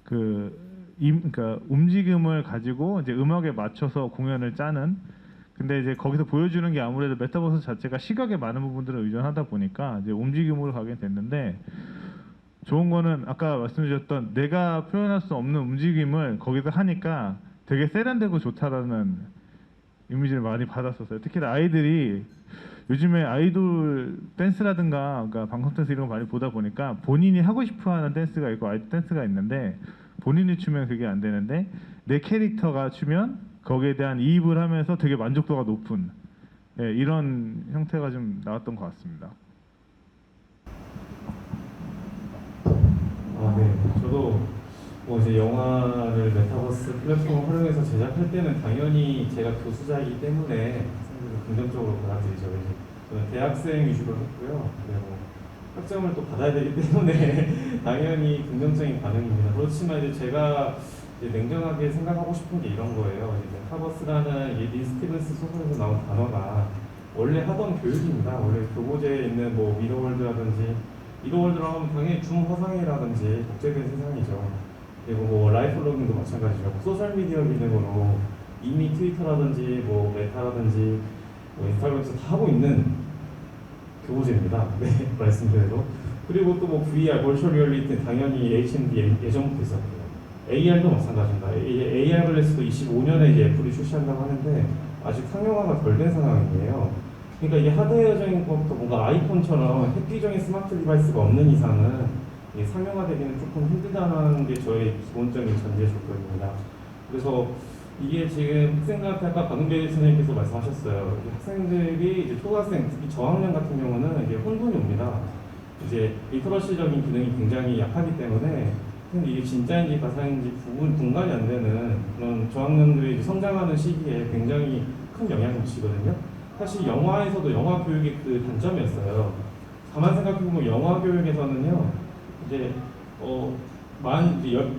Speaker 3: 그러니까 움직임을 가지고 이제 음악에 맞춰서 공연을 짜는. 근데 이제 거기서 보여주는 게 아무래도 메타버스 자체가 시각에 많은 부분들을 의존하다 보니까 이제 움직임으로 가게 됐는데, 좋은 거는 아까 말씀드렸던 내가 표현할 수 없는 움직임을 거기서 하니까 되게 세련되고 좋다라는 이미지를 많이 받았었어요. 특히 아이들이 요즘에 아이돌 댄스라든가 그러니까 방송 댄스 이런 거 많이 보다 보니까 본인이 하고 싶어하는 댄스가 있고 아이돌 댄스가 있는데, 본인이 추면 그게 안 되는데 내 캐릭터가 추면 거기에 대한 이입을 하면서 되게 만족도가 높은 이런 형태가 좀 나왔던 것 같습니다.
Speaker 2: 네. 저도 이제 영화를 메타버스 플랫폼을 활용해서 제작할 때는 당연히 제가 교수자이기 때문에 학생들을 긍정적으로 받아들이죠. 저는 대학생 위주로 했고요. 그리고 학점을 또 받아야 되기 때문에 당연히 긍정적인 반응입니다. 그렇지만 이제 제가 냉정하게 생각하고 싶은 게 이런 거예요. 이제 메타버스라는 이 스티븐스 소설에서 나온 단어가 원래 하던 교육입니다. 원래 교보제에 있는 미러월드라든지, 미러월드라고 하면 당연히 줌 화상이라든지 복제된 세상이죠. 그리고 라이프 러닝도 마찬가지죠. 소셜미디어 기능으로 이미 트위터라든지 뭐 메타라든지 뭐 인스타그램에서 다 하고 있는 교보제입니다. 네, 말씀드려도. 그리고 또 뭐 VR, 버추얼 리얼리티 당연히 HMD 예전부터 있었고요. AR도 마찬가지입니다. AR 글래스도 25년에 이제 애플이 출시한다고 하는데 아직 상용화가 덜 된 상황이에요. 그러니까 이게 하드웨어적인 것부터 뭔가 아이폰처럼 획기적인 스마트 디바이스가 없는 이상은 이게 상용화되기는 조금 힘들다는 게 저의 기본적인 전제 조건입니다. 그래서 이게 지금 학생들한테 아까 박은배 선생님께서 말씀하셨어요. 학생들이 이제 초등학생, 특히 저학년 같은 경우는 이게 혼돈이 옵니다. 이제 리터러시적인 기능이 굉장히 약하기 때문에 근데 이게 진짜인지 가상인지 분간이 안 되는 그런 저학년들이 성장하는 시기에 굉장히 큰 영향을 미치거든요. 사실 영화에서도 영화 교육의 그 단점이었어요. 가만 생각해보면 영화 교육에서는요, 이제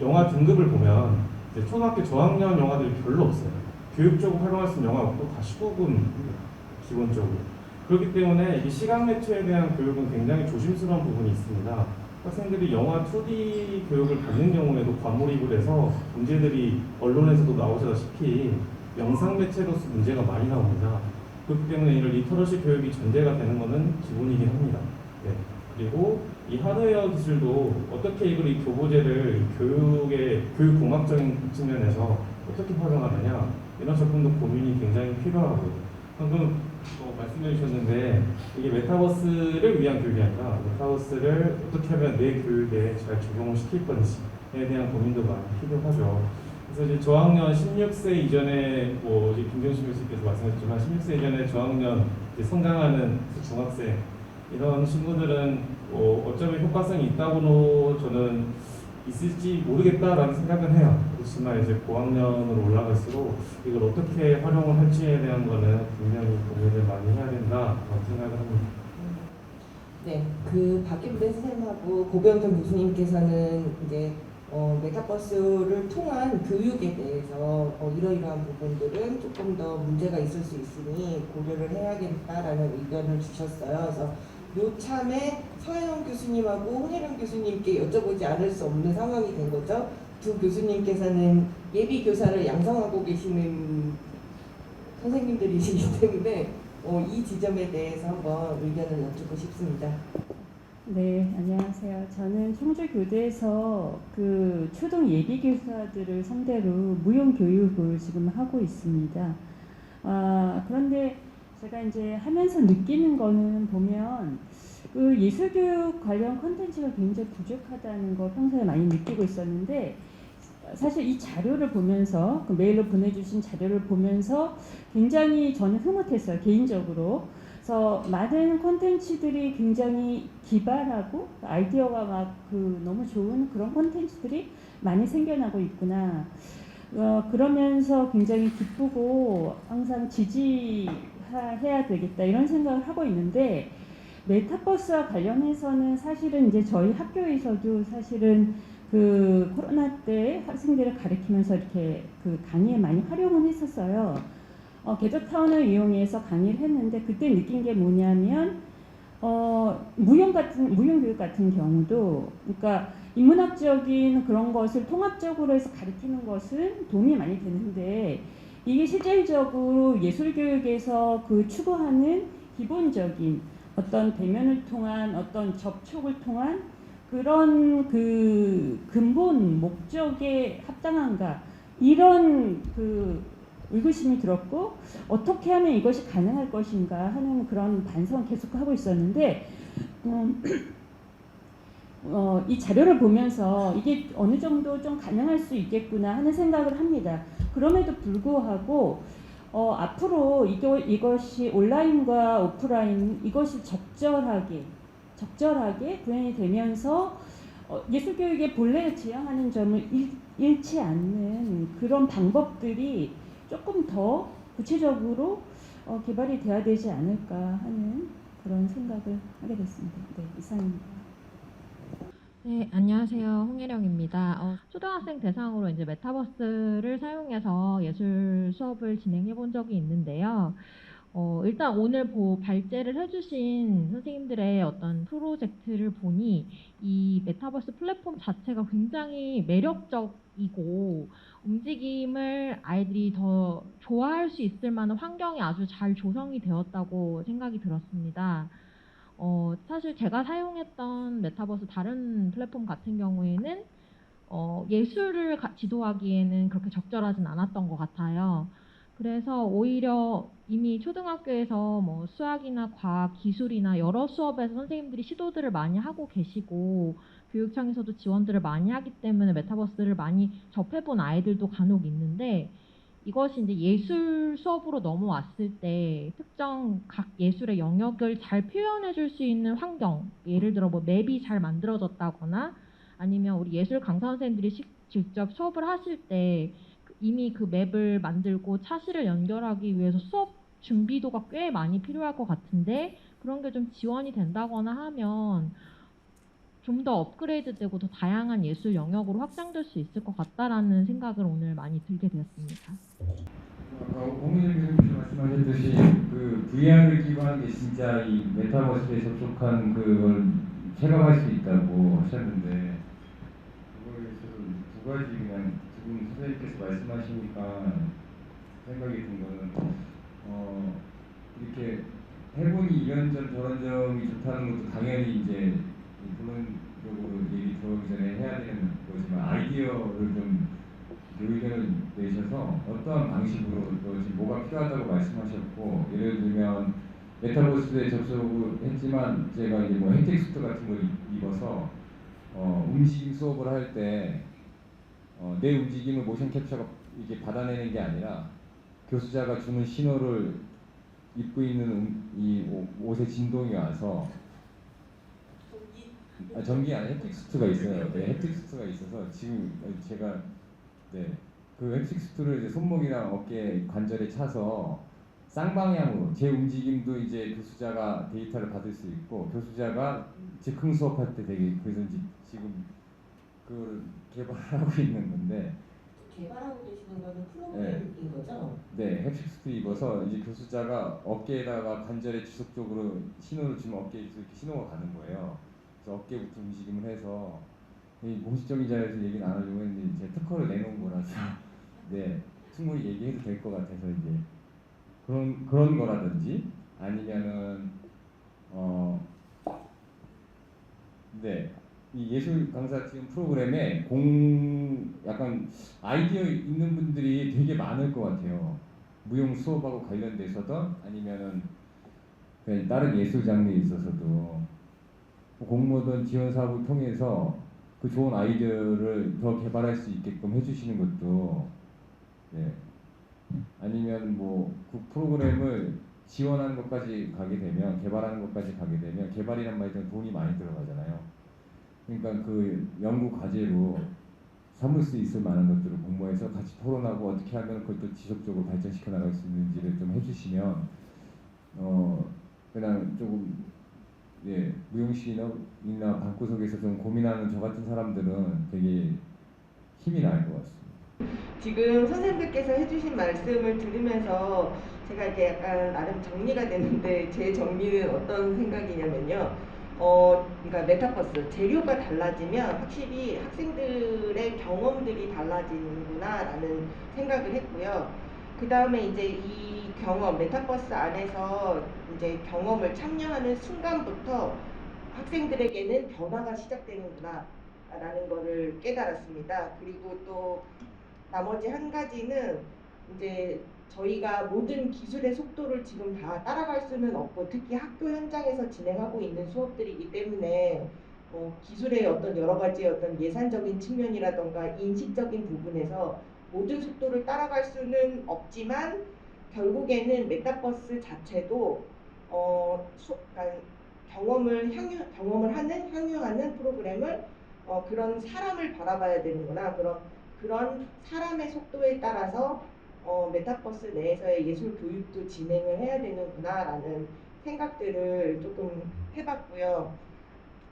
Speaker 2: 영화 등급을 보면 이제 초등학교 저학년 영화들이 별로 없어요. 교육적으로 활용할 수 있는 영화 없고 다 19금 기본적으로. 그렇기 때문에 이게 시각 매체에 대한 교육은 굉장히 조심스러운 부분이 있습니다. 학생들이 영화 2D 교육을 받는 경우에도 과몰입을 해서 문제들이 언론에서도 나오시다시피 영상 매체로서 문제가 많이 나옵니다. 그렇기 때문에 이런 리터러시 교육이 전제가 되는 것은 기본이긴 합니다. 네. 그리고 이 하드웨어 기술도 어떻게 이걸 이 교보제를 교육공학적인 측면에서 어떻게 활용하느냐 이런 접근도 고민이 굉장히 필요하고요. 방금 말씀해 주셨는데 이게 메타버스를 위한 교육이 아니라 메타버스를 어떻게 하면 내 교육에 잘 적용을 시킬 건지에 대한 고민도 많이 필요하죠. 그래서 이제 저학년 16세 이전에 뭐 김정신 교수님께서 말씀하셨지만 16세 이전에 저학년 이제 성장하는 중학생 이런 친구들은 어쩌면 효과성이 있다고도 저는 있을지 모르겠다라는 생각은 해요. 그렇지만 이제 고학년으로 올라갈수록 이걸 어떻게 활용을 할지에 대한 거는 분명히 고민을 많이 해야 된다라고 생각을 합니다.
Speaker 1: 네, 그 박기부대 선생님하고 고병정 교수님께서는 이제 메타버스를 통한 교육에 대해서 이러이러한 부분들은 조금 더 문제가 있을 수 있으니 고려를 해야겠다라는 의견을 주셨어요. 그래서 요참에 서혜영 교수님하고 홍혜령 교수님께 여쭤보지 않을 수 없는 상황이 된 거죠. 두 교수님께서는 예비 교사를 양성하고 계시는 선생님들이시기 때문에 이 지점에 대해서 한번 의견을 여쭙고 싶습니다.
Speaker 10: 네, 안녕하세요. 저는 청주교대에서 그 초등 예비교사들을 상대로 무용교육을 지금 하고 있습니다. 그런데 제가 이제 하면서 느끼는 거는 보면 그 예술교육 관련 콘텐츠가 굉장히 부족하다는 거 평소에 많이 느끼고 있었는데 사실 이 자료를 보면서 그 메일로 보내주신 자료를 보면서 굉장히 저는 흐뭇했어요, 개인적으로. 그래서 많은 콘텐츠들이 굉장히 기발하고 아이디어가 막 너무 좋은 그런 콘텐츠들이 많이 생겨나고 있구나. 그러면서 굉장히 기쁘고 항상 지지해야 되겠다 이런 생각을 하고 있는데 메타버스와 관련해서는 사실은 이제 저희 학교에서도 사실은 그 코로나 때 학생들을 가르치면서 이렇게 그 강의에 많이 활용을 했었어요. 겟터타운을 이용해서 강의를 했는데 그때 느낀 게 뭐냐면 무용교육 같은 경우도 그러니까 인문학적인 그런 것을 통합적으로 해서 가르치는 것은 도움이 많이 되는데 이게 실질적으로 예술교육에서 그 추구하는 기본적인 어떤 대면을 통한 어떤 접촉을 통한 그런 그 근본 목적에 합당한가 이런 그 의구심이 들었고 어떻게 하면 이것이 가능할 것인가 하는 그런 반성을 계속하고 있었는데 이 자료를 보면서 이게 어느 정도 좀 가능할 수 있겠구나 하는 생각을 합니다. 그럼에도 불구하고 앞으로 이것이 온라인과 오프라인 이것이 적절하게 구현이 되면서 예술교육의 본래를 지향하는 점을 잃지 않는 그런 방법들이 조금 더 구체적으로 개발이 돼야 되지 않을까 하는 그런 생각을 하게 됐습니다. 네, 이상입니다.
Speaker 11: 네, 안녕하세요. 홍혜령입니다. 초등학생 대상으로 이제 메타버스를 사용해서 예술 수업을 진행해 본 적이 있는데요. 일단 오늘 발제를 해주신 선생님들의 어떤 프로젝트를 보니 이 메타버스 플랫폼 자체가 굉장히 매력적이고 움직임을 아이들이 더 좋아할 수 있을 만한 환경이 아주 잘 조성이 되었다고 생각이 들었습니다. 사실 제가 사용했던 메타버스 다른 플랫폼 같은 경우에는 예술을 지도하기에는 그렇게 적절하진 않았던 것 같아요. 그래서 오히려 이미 초등학교에서 뭐 수학이나 과학, 기술이나 여러 수업에서 선생님들이 시도들을 많이 하고 계시고 교육청에서도 지원들을 많이 하기 때문에 메타버스를 많이 접해본 아이들도 간혹 있는데 이것이 이제 예술 수업으로 넘어왔을 때 특정 각 예술의 영역을 잘 표현해 줄 수 있는 환경, 예를 들어 뭐 맵이 잘 만들어졌다거나 아니면 우리 예술 강사 선생님들이 직접 수업을 하실 때 이미 그 맵을 만들고 차시를 연결하기 위해서 수업 준비도가 꽤 많이 필요할 것 같은데 그런 게 좀 지원이 된다거나 하면 좀 더 업그레이드되고 더 다양한 예술 영역으로 확장될 수 있을 것 같다라는 생각을 오늘 많이 들게 되었습니다.
Speaker 6: 홍민정 교수님 말씀하셨듯이 그 VR을 기반한 게 진짜 이 메타버스에 접속한 그걸 체감할 수 있다고 하셨는데 그거에 있어서 두 가지 그냥 지금 선생님께서 말씀하시니까 생각이 든 거는 이렇게 해보니 이런 점 저런 점이 좋다는 것도 당연히 이제 본론적으로 얘기 들어오기 전에 해야 되는 거지만 아이디어를 좀 의견을 내셔서 어떠한 방식으로 또 지금 뭐가 필요하다고 말씀하셨고 예를 들면 메타버스에 접속을 했지만 제가 이제 뭐 혜택 수트 같은 걸 입어서 움직임 수업을 할 때 내 움직임을 모션 캡처가 이게 받아내는 게 아니라 교수자가 주는 신호를 입고 있는 이 옷의 진동이 와서 전기 안에 혜택 수트가 있어요. 네, 혜택 수트가 있어서 지금 제가 그 혜택 수트를 이제 손목이랑 어깨 관절에 차서 쌍방향으로 제 움직임도 이제 교수자가 데이터를 받을 수 있고 교수자가 즉흥 수업할 때 되게 그래서 이제 지금 그걸 개발하고 있는 건데
Speaker 1: 개발하고 계시는 거는 프로그램인 거죠?
Speaker 6: 네, 혜택 수트 입어서 이제 교수자가 어깨에다가 관절에 지속적으로 신호를 주면 어깨에 이렇게 신호가 가는 거예요. 그래서 어깨부터 움직임을 해서 이 공식적인 자리에서 얘기는 안 하려고 했는데 제 특허를 내놓은 거라서 네 충분히 얘기해도 될 것 같아서 이제 그런 거라든지 아니면은 이 예술 강사 지금 프로그램에 약간 아이디어 있는 분들이 되게 많을 것 같아요. 무용 수업하고 관련돼서든 아니면은 그냥 다른 예술 장르에 있어서도 공모든 지원 사업을 통해서 그 좋은 아이디어를 더 개발할 수 있게끔 해주시는 것도 아니면 뭐 그 프로그램을 지원하는 것까지 가게 되면 개발하는 것까지 가게 되면 개발이란 말이 돈이 많이 들어가잖아요. 그러니까 그 연구 과제로 삼을 수 있을 만한 것들을 공모해서 같이 토론하고 어떻게 하면 그것도 지속적으로 발전시켜 나갈 수 있는지를 좀 해주시면 그냥 조금 무용실이나 방구석에서 좀 고민하는 저 같은 사람들은 되게 힘이 날 것 같습니다.
Speaker 1: 지금 선생님들께서 해주신 말씀을 들으면서 제가 이렇게 약간 나름 정리가 되는데 제 정리는 어떤 생각이냐면요. 그러니까 메타버스 재료가 달라지면 확실히 학생들의 경험들이 달라지는구나라는 생각을 했고요. 그 다음에 이제 이 경험 메타버스 안에서 이제 경험을 참여하는 순간부터 학생들에게는 변화가 시작되는구나라는 거를 깨달았습니다. 그리고 또 나머지 한 가지는 이제 저희가 모든 기술의 속도를 지금 다 따라갈 수는 없고 특히 학교 현장에서 진행하고 있는 수업들이기 때문에 기술의 어떤 여러 가지 어떤 예산적인 측면이라던가 인식적인 부분에서 모든 속도를 따라갈 수는 없지만 결국에는 메타버스 자체도 그러니까 경험을 하는 향유하는 프로그램을 그런 사람을 바라봐야 되는구나 그런 사람의 속도에 따라서 메타버스 내에서의 예술 교육도 진행을 해야 되는구나라는 생각들을 조금 해봤고요.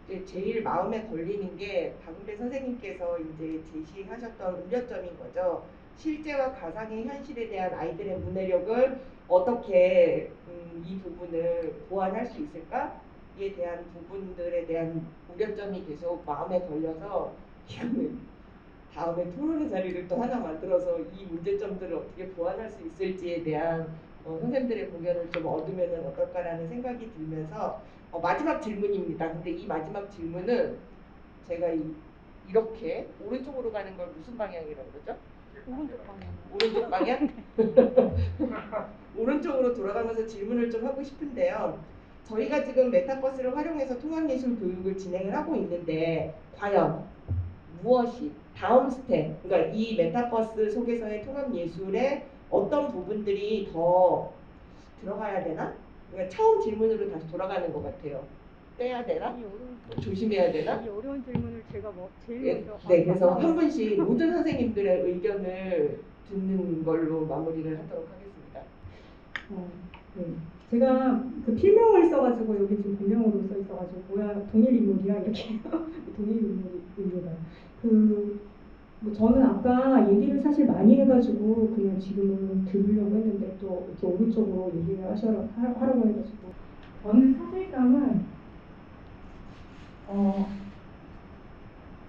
Speaker 1: 이제 제일 마음에 걸리는 게 박은배 선생님께서 이제 제시하셨던 우려점인 거죠. 실제와 가상의 현실에 대한 아이들의 문해력을 어떻게 이 부분을 보완할 수 있을까에 대한 부분들에 대한 우려점이 계속 마음에 걸려서 이거는 다음에 토론의 자리를 또 하나 만들어서 이 문제점들을 어떻게 보완할 수 있을지에 대한 선생님들의 고견을 좀 얻으면 어떨까라는 생각이 들면서 마지막 질문입니다. 근데 이 마지막 질문은 제가 이렇게 오른쪽으로 가는 걸 무슨 방향이라고 그러죠? 오른쪽 방향? 오른쪽으로 돌아가면서 질문을 좀 하고 싶은데요. 저희가 지금 메타버스를 활용해서 통합예술 교육을 진행을 하고 있는데 과연 무엇이 다음 스텝, 그러니까 이 메타버스 속에서의 통합예술에 어떤 부분들이 더 들어가야 되나? 그러니까 처음 질문으로 다시 돌아가는 것 같아요. 빼야 되나? 조심해야 되나?
Speaker 12: 이 어려운 질문을 제가 제일 먼저
Speaker 1: 네, 그래서 한 분씩 모든 선생님들의 의견을 듣는 걸로 마무리를 하도록 하겠습니다.
Speaker 12: 네. 제가 그 필명을 써가지고 여기 지금 본명으로 써 있어가지고 뭐야 동일 인물이야 이렇게 동일 인물입니다. 뭐 저는 아까 얘기를 사실 많이 해가지고 그냥 지금은 들으려고 했는데 또 이렇게 오른쪽으로 얘기를 하라고 해가지고 저는 사실상은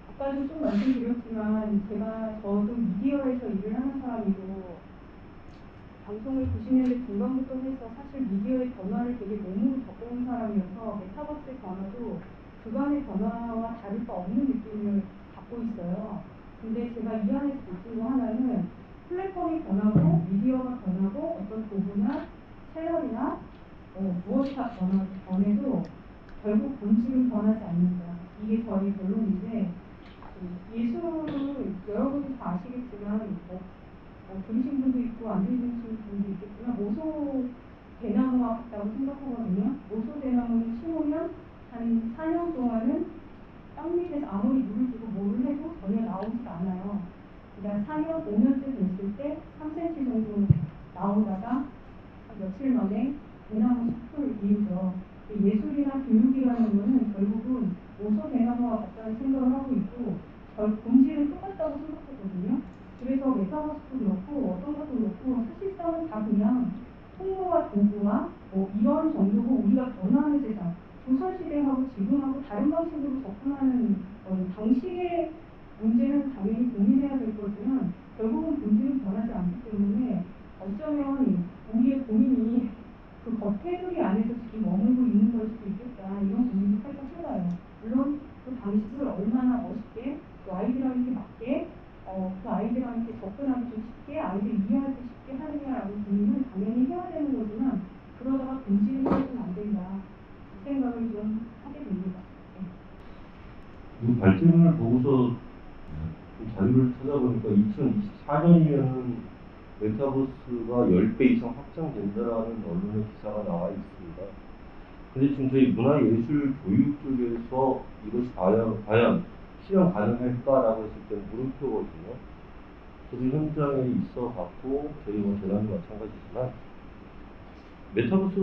Speaker 12: 아까도 좀 말씀드렸지만 저도 미디어에서 일을 하는 사람이고 방송을 90년대 중반부터 해서 사실 미디어의 변화를 되게 몸으로 겪어온 사람이어서 메타버스의 변화도 그간의 변화와 다를 바 없는 느낌을 갖고 있어요. 근데 제가 이 안에서 느낀 거 하나는 플랫폼이 변하고 미디어가 변하고 어떤 도구나 채널이나 무엇이 다 변해도 결국 본질은 변하지 않는다. 이게 저희 결론인데 예술은 여러분이 다 아시겠지만 들으신 분도 있고 안 들으신 분도 있겠지만 모소 대나무와 같다고 생각하거든요. 모소 대나무는 심으면 한 4년 동안은 땅 밑에서 아무리 물을 주고 뭐를 해도 전혀 나오지 않아요. 그다음 4년, 5년째 됐을 때 3cm 정도 나오다가 한 며칠 만에 대나무 숲을 이루죠. 예술이나 교육이라는 것은 결국은 모소 대나무와 같다는 생각을 하고 있고 본질은 똑같다고 생각하거든요. 그래서 메타버스도 그렇고 어떤 것도 그렇고 사실상은 다 그냥 통로와 도구와 이런 정도고 우리가 변화하는 세상 조선시대하고 지금하고 다른 방식으로 접근하는 방식의 문제는 당연히 고민해야 될 거지만 결국은 본질은 변하지 않기 때문에 어쩌면 우리의 고민이 그 겉테두리 안에서 지금 머물고 있는 걸 수도 있겠다 이런 고민이 살짝 해봐요. 물론 그 방식을 얼마나 멋있게 그 아이들한테 맞게 그 아이들한테 접근하기 좀 쉽게 아이들 이해하기 쉽게 하느냐라고 고민은 당연히 해야 되는 거지만 그러다가 본질을 해서는 안 된다 이 생각을 좀 하게 됩니다.
Speaker 13: 이 발제문을 보고서 자료를 찾아보니까 2024년이면 메타버스가 10배 이상 확장된다라는 언론의 기사가 나와 있습니다. 근데 지금 저희 문화예술 교육 쪽에서 이것이 과연 실현 가능할까라고 했을 때는 물음표거든요. 저도 현장에 있어 봤고 저희 재단도 마찬가지지만 메타버스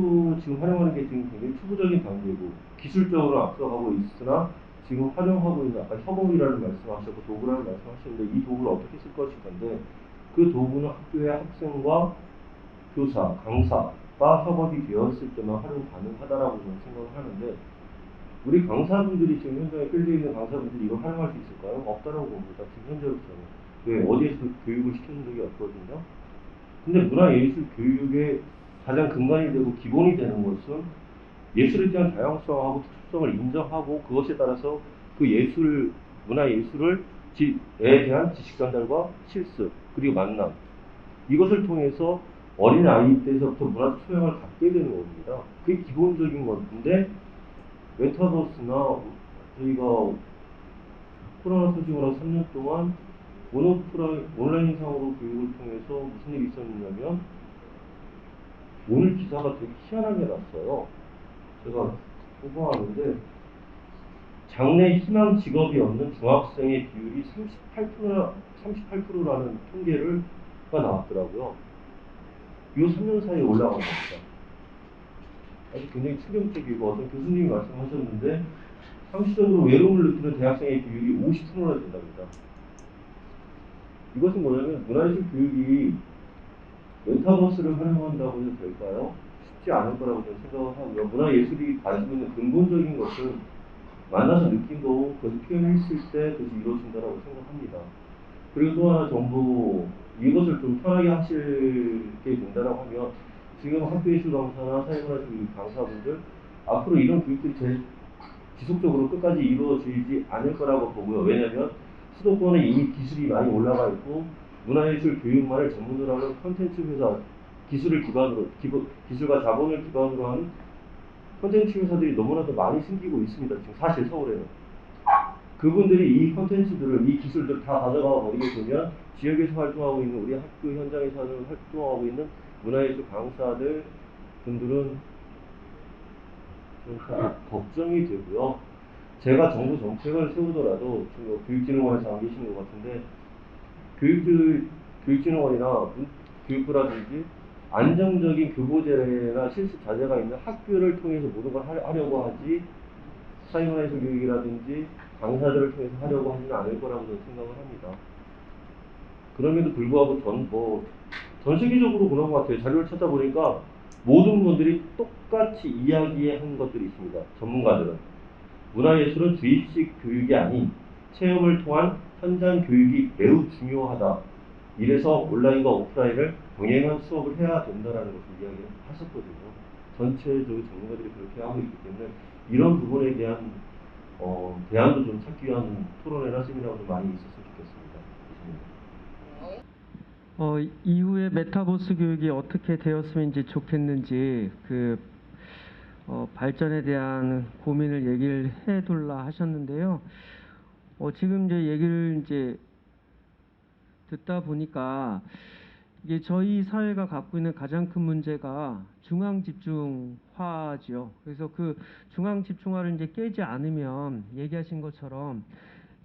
Speaker 13: 지금 활용하는 게 지금 굉장히 초보적인 단계고 기술적으로 앞서가고 있으나 지금 활용하고 있는 아까 협업이라는 말씀하셨고 도구라는 말씀하셨는데 이 도구를 어떻게 쓸 것일 건데 그 도구는 학교의 학생과 교사, 강사가 협업이 되었을 때만 활용 가능하다라고 저는 생각을 하는데 우리 강사분들이 지금 현장에 끌려있는 강사분들이 이걸 활용할 수 있을까요? 없다라고 봅니다. 지금 현재로서는. 왜? 어디에서 교육을 시키는 적이 없거든요. 근데 문화예술 교육의 가장 근간이 되고 기본이 되는 것은 예술에 대한 다양성하고 특수성을 인정하고 그것에 따라서 그 예술, 문화예술에 대한 지식 전달과 실습, 그리고 만남 이것을 통해서 어린 아이 때서부터 문화적 소양을 갖게 되는 겁니다. 그게 기본적인 건데 메타버스나 저희가 코로나 터지고 3년 동안 온라인상으로 교육을 통해서 무슨 일이 있었냐면 오늘 기사가 되게 희한하게 났어요. 제가 보고하는데 장래 희망 직업이 없는 중학생의 비율이 38%라는 통계가 나왔더라고요. 이 3년 사이에 올라간 겁니다. 아주 굉장히 충격적이고 어떤 교수님이 말씀하셨는데 상시적으로 외로움을 느끼는 대학생의 비율이 50%나 된답니다. 이것은 뭐냐면 문화예술 교육이 메타버스를 활용한다고 해도 될까요? 쉽지 않을 거라고 저는 생각을 하고요. 문화예술이 가지고 있는 근본적인 것은 만나서 느끼고 그것을 표현했을 때 그것이 이루어진다고 생각합니다. 그리고 또 하나 정부 이것을 좀 편하게 하시게 된다고 하면 지금 학교예술 강사나 사회문화교육 강사분들 앞으로 이런 교육들이 지속적으로 끝까지 이루어지지 않을 거라고 보고요. 왜냐하면 수도권에 이미 기술이 많이 올라가 있고 문화예술 교육만을 전문으로 하는 콘텐츠 회사, 기술과 자본을 기반으로 하는 콘텐츠 회사들이 너무나도 많이 생기고 있습니다. 지금 사실 서울에는. 그분들이 이 콘텐츠들을, 이 기술들을 다 가져가 버리게 되면 지역에서 활동하고 있는 우리 학교 현장에서 활동하고 있는 문화예술 강사들 분들은 좀 걱정이 되고요. 제가 정부 정책을 세우더라도 지금 교육진흥원에서 안 계시는 것 같은데 교육진흥원이나 교육부라든지 안정적인 교보제나 실습 자재가 있는 학교를 통해서 모든 걸 하려고 하지 사회문화예술 교육이라든지 강사들을 통해서 하려고 하지는 않을 거라고 저는 생각을 합니다. 그럼에도 불구하고 전 세계적으로 그런 것 같아요. 자료를 찾아보니까 모든 분들이 똑같이 이야기한 것들이 있습니다. 전문가들은. 문화예술은 주입식 교육이 아닌 체험을 통한 현장 교육이 매우 중요하다. 이래서 온라인과 오프라인을 병행한 수업을 해야 된다는 것을 이야기를 하셨거든요. 전체적으로 전문가들이 그렇게 하고 있기 때문에 이런 부분에 대한 대안도 좀 찾기 위한 토론회나 세미나가 좀 많이 있었으면 좋겠습니다.
Speaker 8: 이후에 메타버스 교육이 어떻게 되었으면 이제 좋겠는지 발전에 대한 고민을 얘기를 해둘라 하셨는데요. 지금 이제 얘기를 이제 듣다 보니까 이게 저희 사회가 갖고 있는 가장 큰 문제가 중앙 집중화죠. 그래서 그 중앙 집중화를 이제 깨지 않으면 얘기하신 것처럼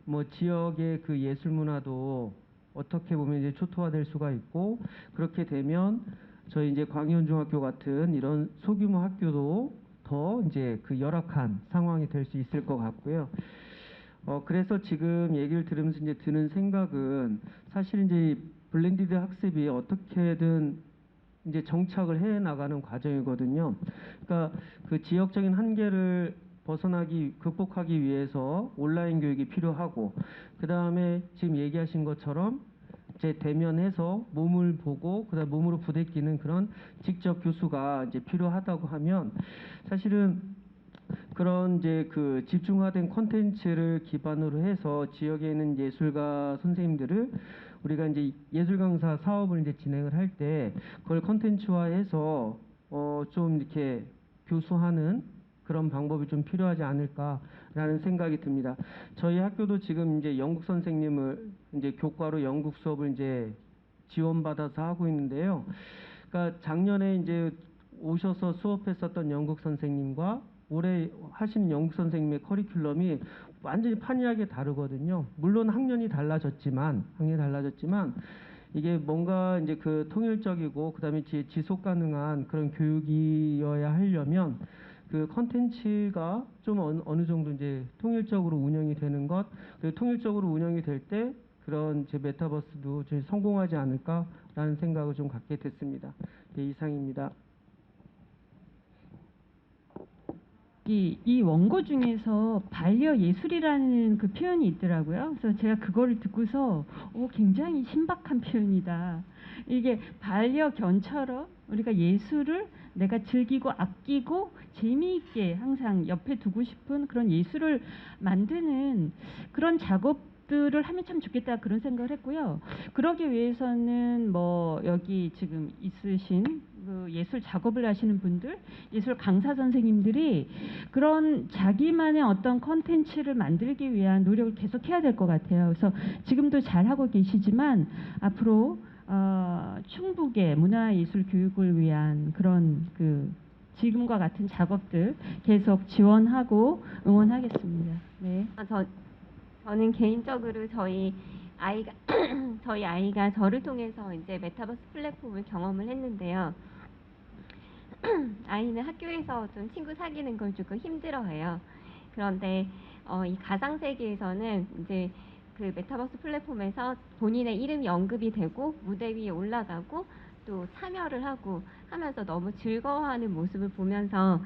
Speaker 8: 뭐 지역의 그 예술 문화도 어떻게 보면 이제 초토화될 수가 있고 그렇게 되면 저희 이제 광현중학교 같은 이런 소규모 학교도 더 이제 그 열악한 상황이 될 수 있을 것 같고요. 그래서 지금 얘기를 들으면서 이제 드는 생각은 사실 이제 블렌디드 학습이 어떻게든 이제 정착을 해 나가는 과정이거든요. 그러니까 그 지역적인 한계를 극복하기 위해서 온라인 교육이 필요하고, 그 다음에 지금 얘기하신 것처럼 이제 대면해서 몸을 보고 그다음 몸으로 부대끼는 그런 직접 교수가 이제 필요하다고 하면 사실은 그런 이제 그 집중화된 콘텐츠를 기반으로 해서 지역에 있는 예술가 선생님들을 우리가 이제 예술 강사 사업을 이제 진행을 할 때 그걸 콘텐츠화해서 좀 이렇게 교수하는 그런 방법이 좀 필요하지 않을까라는 생각이 듭니다. 저희 학교도 지금 이제 영국 선생님을 이제 교과로 영국 수업을 이제 지원받아서 하고 있는데요. 그러니까 작년에 이제 오셔서 수업했었던 영국 선생님과 올해 하시는 영국 선생님의 커리큘럼이 완전히 판이하게 다르거든요. 물론 학년이 달라졌지만 이게 뭔가 이제 그 통일적이고 그다음에 지속 가능한 그런 교육이어야 하려면 그 컨텐츠가 좀 어느 정도 이제 통일적으로 운영이 되는 것, 그리고 통일적으로 운영이 될 때 그런 제 메타버스도 좀 성공하지 않을까라는 생각을 좀 갖게 됐습니다. 네, 이상입니다.
Speaker 10: 이 원고 중에서 반려예술이라는 그 표현이 있더라고요. 그래서 제가 그거를 듣고서 굉장히 신박한 표현이다. 이게 반려견처럼 우리가 예술을 내가 즐기고 아끼고 재미있게 항상 옆에 두고 싶은 그런 예술을 만드는 그런 작업들을 하면 참 좋겠다 그런 생각을 했고요. 그러기 위해서는 뭐 여기 지금 있으신 그 예술 작업을 하시는 분들, 예술 강사 선생님들이 그런 자기만의 어떤 컨텐츠를 만들기 위한 노력을 계속 해야 될 것 같아요. 그래서 지금도 잘하고 계시지만 앞으로 충북의 문화예술 교육을 위한 그런 그 지금과 같은 작업들 계속 지원하고 응원하겠습니다. 네.
Speaker 5: 저는 개인적으로 저희 아이가 저를 통해서 이제 메타버스 플랫폼을 경험을 했는데요. 아이는 학교에서 좀 친구 사귀는 걸 조금 힘들어해요. 그런데 이 가상 세계에서는 이제 그 메타버스 플랫폼에서 본인의 이름이 언급이 되고 무대 위에 올라가고 또 참여를 하고 하면서 너무 즐거워하는 모습을 보면서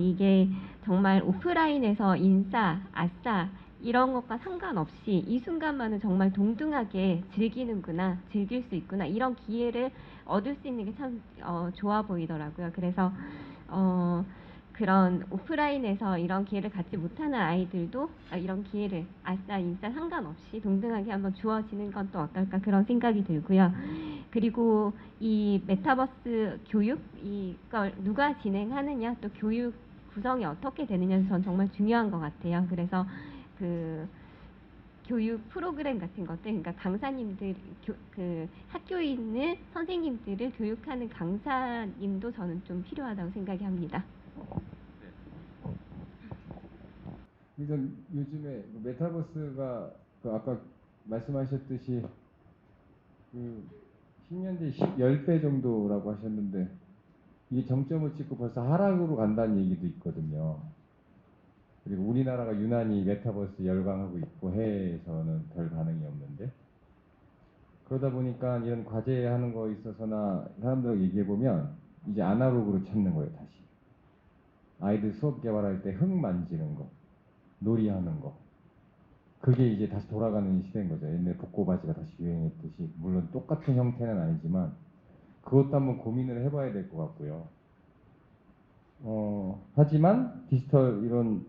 Speaker 5: 이게 정말 오프라인에서 인싸, 아싸 이런 것과 상관없이 이 순간만은 정말 동등하게 즐기는구나, 즐길 수 있구나 이런 기회를 얻을 수 있는 게 참 좋아 보이더라고요. 그래서 그런 오프라인에서 이런 기회를 갖지 못하는 아이들도 이런 기회를 아싸, 인싸 상관없이 동등하게 한번 주어지는 건 또 어떨까 그런 생각이 들고요. 그리고 이 메타버스 교육 이걸 누가 진행하느냐 또 교육 구성이 어떻게 되느냐 전 정말 중요한 것 같아요. 그래서 그 교육 프로그램 같은 것들, 그러니까 강사님들, 그 학교에 있는 선생님들을 교육하는 강사님도 저는 좀 필요하다고 생각이 합니다.
Speaker 6: 우선 요즘에 메타버스가 그 아까 말씀하셨듯이 그 10년 뒤에 10배 정도라고 하셨는데 이게 정점을 찍고 벌써 하락으로 간다는 얘기도 있거든요. 그리고 우리나라가 유난히 메타버스 열광하고 있고 해외에서는 별 반응이 없는데 그러다 보니까 이런 과제하는 거에 있어서나 사람들 얘기해 보면 이제 아날로그로 찾는 거예요. 다시 아이들 수업 개발할 때 흙 만지는 거, 놀이하는 거 그게 이제 다시 돌아가는 시대인 거죠. 옛날 복고바지가 다시 유행했듯이 물론 똑같은 형태는 아니지만 그것도 한번 고민을 해봐야 될 것 같고요. 하지만 디지털 이런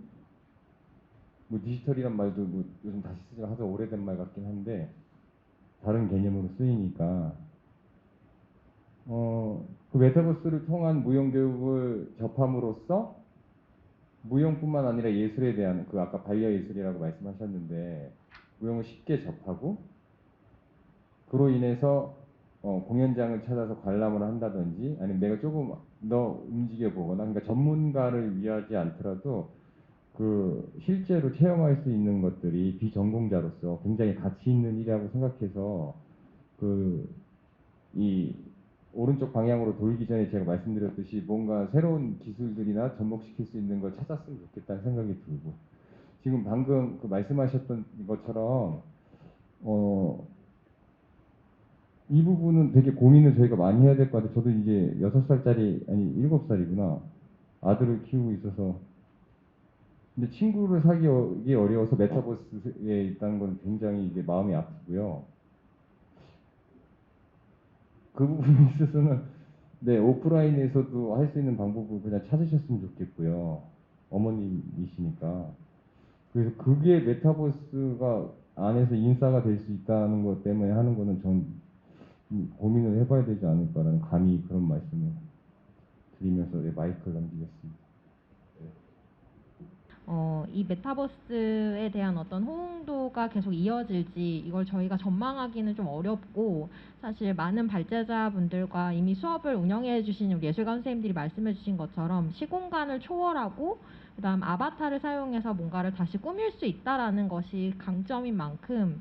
Speaker 6: 뭐 디지털이란 말도 뭐 요즘 다시 쓰지만 하도 오래된 말 같긴 한데 다른 개념으로 쓰이니까 그 메타버스를 통한 무용 교육을 접함으로써 무용뿐만 아니라 예술에 대한 그 아까 반려 예술이라고 말씀하셨는데 무용을 쉽게 접하고 그로 인해서 공연장을 찾아서 관람을 한다든지 아니면 내가 조금 더 움직여 보거나 그러니까 전문가를 위하지 않더라도 그 실제로 체험할 수 있는 것들이 비전공자로서 굉장히 가치 있는 일이라고 생각해서 그 이 오른쪽 방향으로 돌기 전에 제가 말씀드렸듯이 뭔가 새로운 기술들이나 접목시킬 수 있는 걸 찾았으면 좋겠다는 생각이 들고 지금 방금 그 말씀하셨던 것처럼 이 부분은 되게 고민을 저희가 많이 해야 될 것 같아요. 저도 이제 6살짜리 아니 7살이구나 아들을 키우고 있어서 근데 친구를 사귀기 어려워서 메타버스에 있다는 건 굉장히 이게 마음이 아프고요. 그 부분에 있어서는 네 오프라인에서도 할 수 있는 방법을 그냥 찾으셨으면 좋겠고요. 어머님이시니까 그래서 그게 메타버스가 안에서 인싸가 될 수 있다는 것 때문에 하는 거는 전 고민을 해봐야 되지 않을까라는 감히 그런 말씀을 드리면서 마이크를 넘기겠습니다.
Speaker 11: 이 메타버스에 대한 어떤 호응도가 계속 이어질지 이걸 저희가 전망하기는 좀 어렵고 사실 많은 발제자분들과 이미 수업을 운영해 주시는 예술가 선생님들이 말씀해 주신 것처럼 시공간을 초월하고 그다음 아바타를 사용해서 뭔가를 다시 꾸밀 수 있다라는 것이 강점인 만큼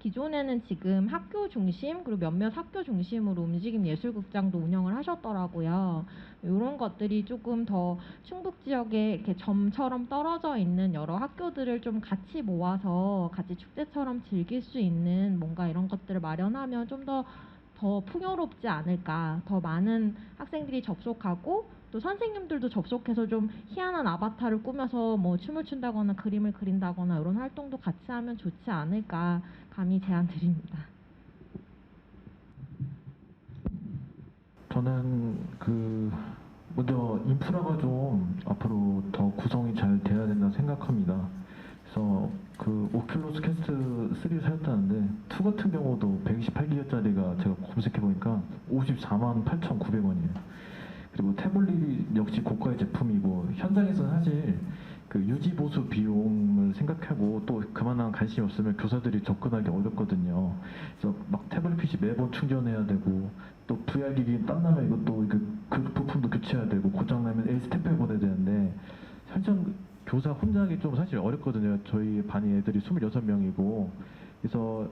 Speaker 11: 기존에는 지금 학교 중심 그리고 몇몇 학교 중심으로 움직임 예술극장도 운영을 하셨더라고요. 이런 것들이 조금 더 충북 지역에 이렇게 점처럼 떨어져 있는 여러 학교들을 좀 같이 모아서 같이 축제처럼 즐길 수 있는 뭔가 이런 것들을 마련하면 좀 더 풍요롭지 않을까. 더 많은 학생들이 접속하고 또 선생님들도 접속해서 좀 희한한 아바타를 꾸며서 뭐 춤을 춘다거나 그림을 그린다거나 이런 활동도 같이 하면 좋지 않을까 감히 제안 드립니다.
Speaker 9: 저는 그 먼저 인프라가 좀 앞으로 더 구성이 잘 돼야 된다고 생각합니다. 그래서 그 오큘러스 퀘스트 3를 사였다는데 2 같은 경우도 128기가짜리가 제가 검색해 보니까 54만 8,900원이에요. 그리고 태블릿이 역시 고가의 제품이고 현장에서는 사실 그 유지 보수 비용을 생각하고 또 그만한 관심이 없으면 교사들이 접근하기 어렵거든요. 그래서 막 태블릿 PC 매번 충전해야 되고 또 VR 기기 땀나면 이것도 그 부품도 교체해야 되고 고장나면 스태프에 보내야 되는데 현장 교사 혼자 하기 좀 사실 어렵거든요. 저희 반이 애들이 26명이고 그래서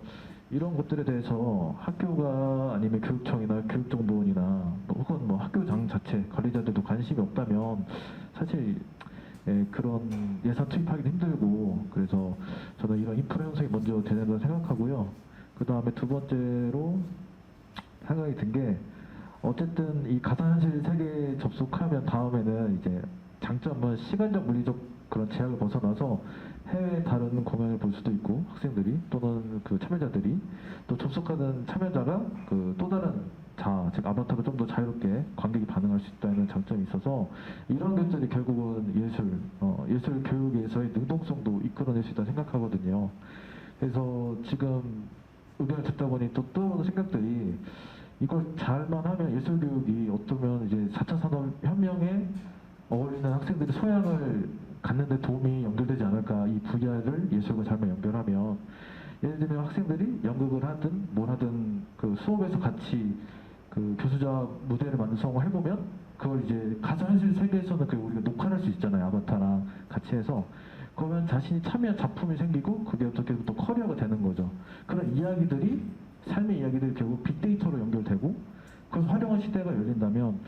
Speaker 9: 이런 것들에 대해서 학교가 아니면 교육청이나 교육정보원이나 혹은 뭐 학교장 자체 관리자들도 관심이 없다면 사실 그런 예산 투입하기도 힘들고, 그래서 저는 이런 인프라 형성이 먼저 되는다고 생각하고요. 그 다음에 두 번째로 생각이 든 게, 어쨌든 이 가상현실 세계에 접속하면 다음에는 이제 장점은 시간적 물리적 그런 제약을 벗어나서 해외 다른 공연을 볼 수도 있고, 학생들이 또는 그 참여자들이 또 접속하는 참여자가 그 또 다른 즉 아바타로 좀 더 자유롭게 관객이 반응할 수 있다는 장점이 있어서, 이런 것들이 결국은 예술 교육에서의 능동성도 이끌어낼 수 있다 생각하거든요. 그래서 지금 의견을 듣다 보니 또 떠오르는 생각들이, 이걸 잘만 하면 예술 교육이 어쩌면 이제 4차 산업혁명에 어울리는 학생들의 소양을 갖는 데 도움이 연결되지 않을까. 이 VR을 예술과 잘만 연결하면, 예를 들면 학생들이 연극을 하든 뭘 하든 그 수업에서 같이 그 교수자 무대를 만들어서 해보면, 그걸 이제 가상현실 세계에서는 그 우리가 녹화할 수 있잖아요. 아바타랑 같이 해서. 그러면 자신이 참여한 작품이 생기고, 그게 어떻게 또 커리어가 되는 거죠. 그런 이야기들이, 삶의 이야기들이 결국 빅데이터로 연결되고, 그래서 활용한 시대가 열린다면,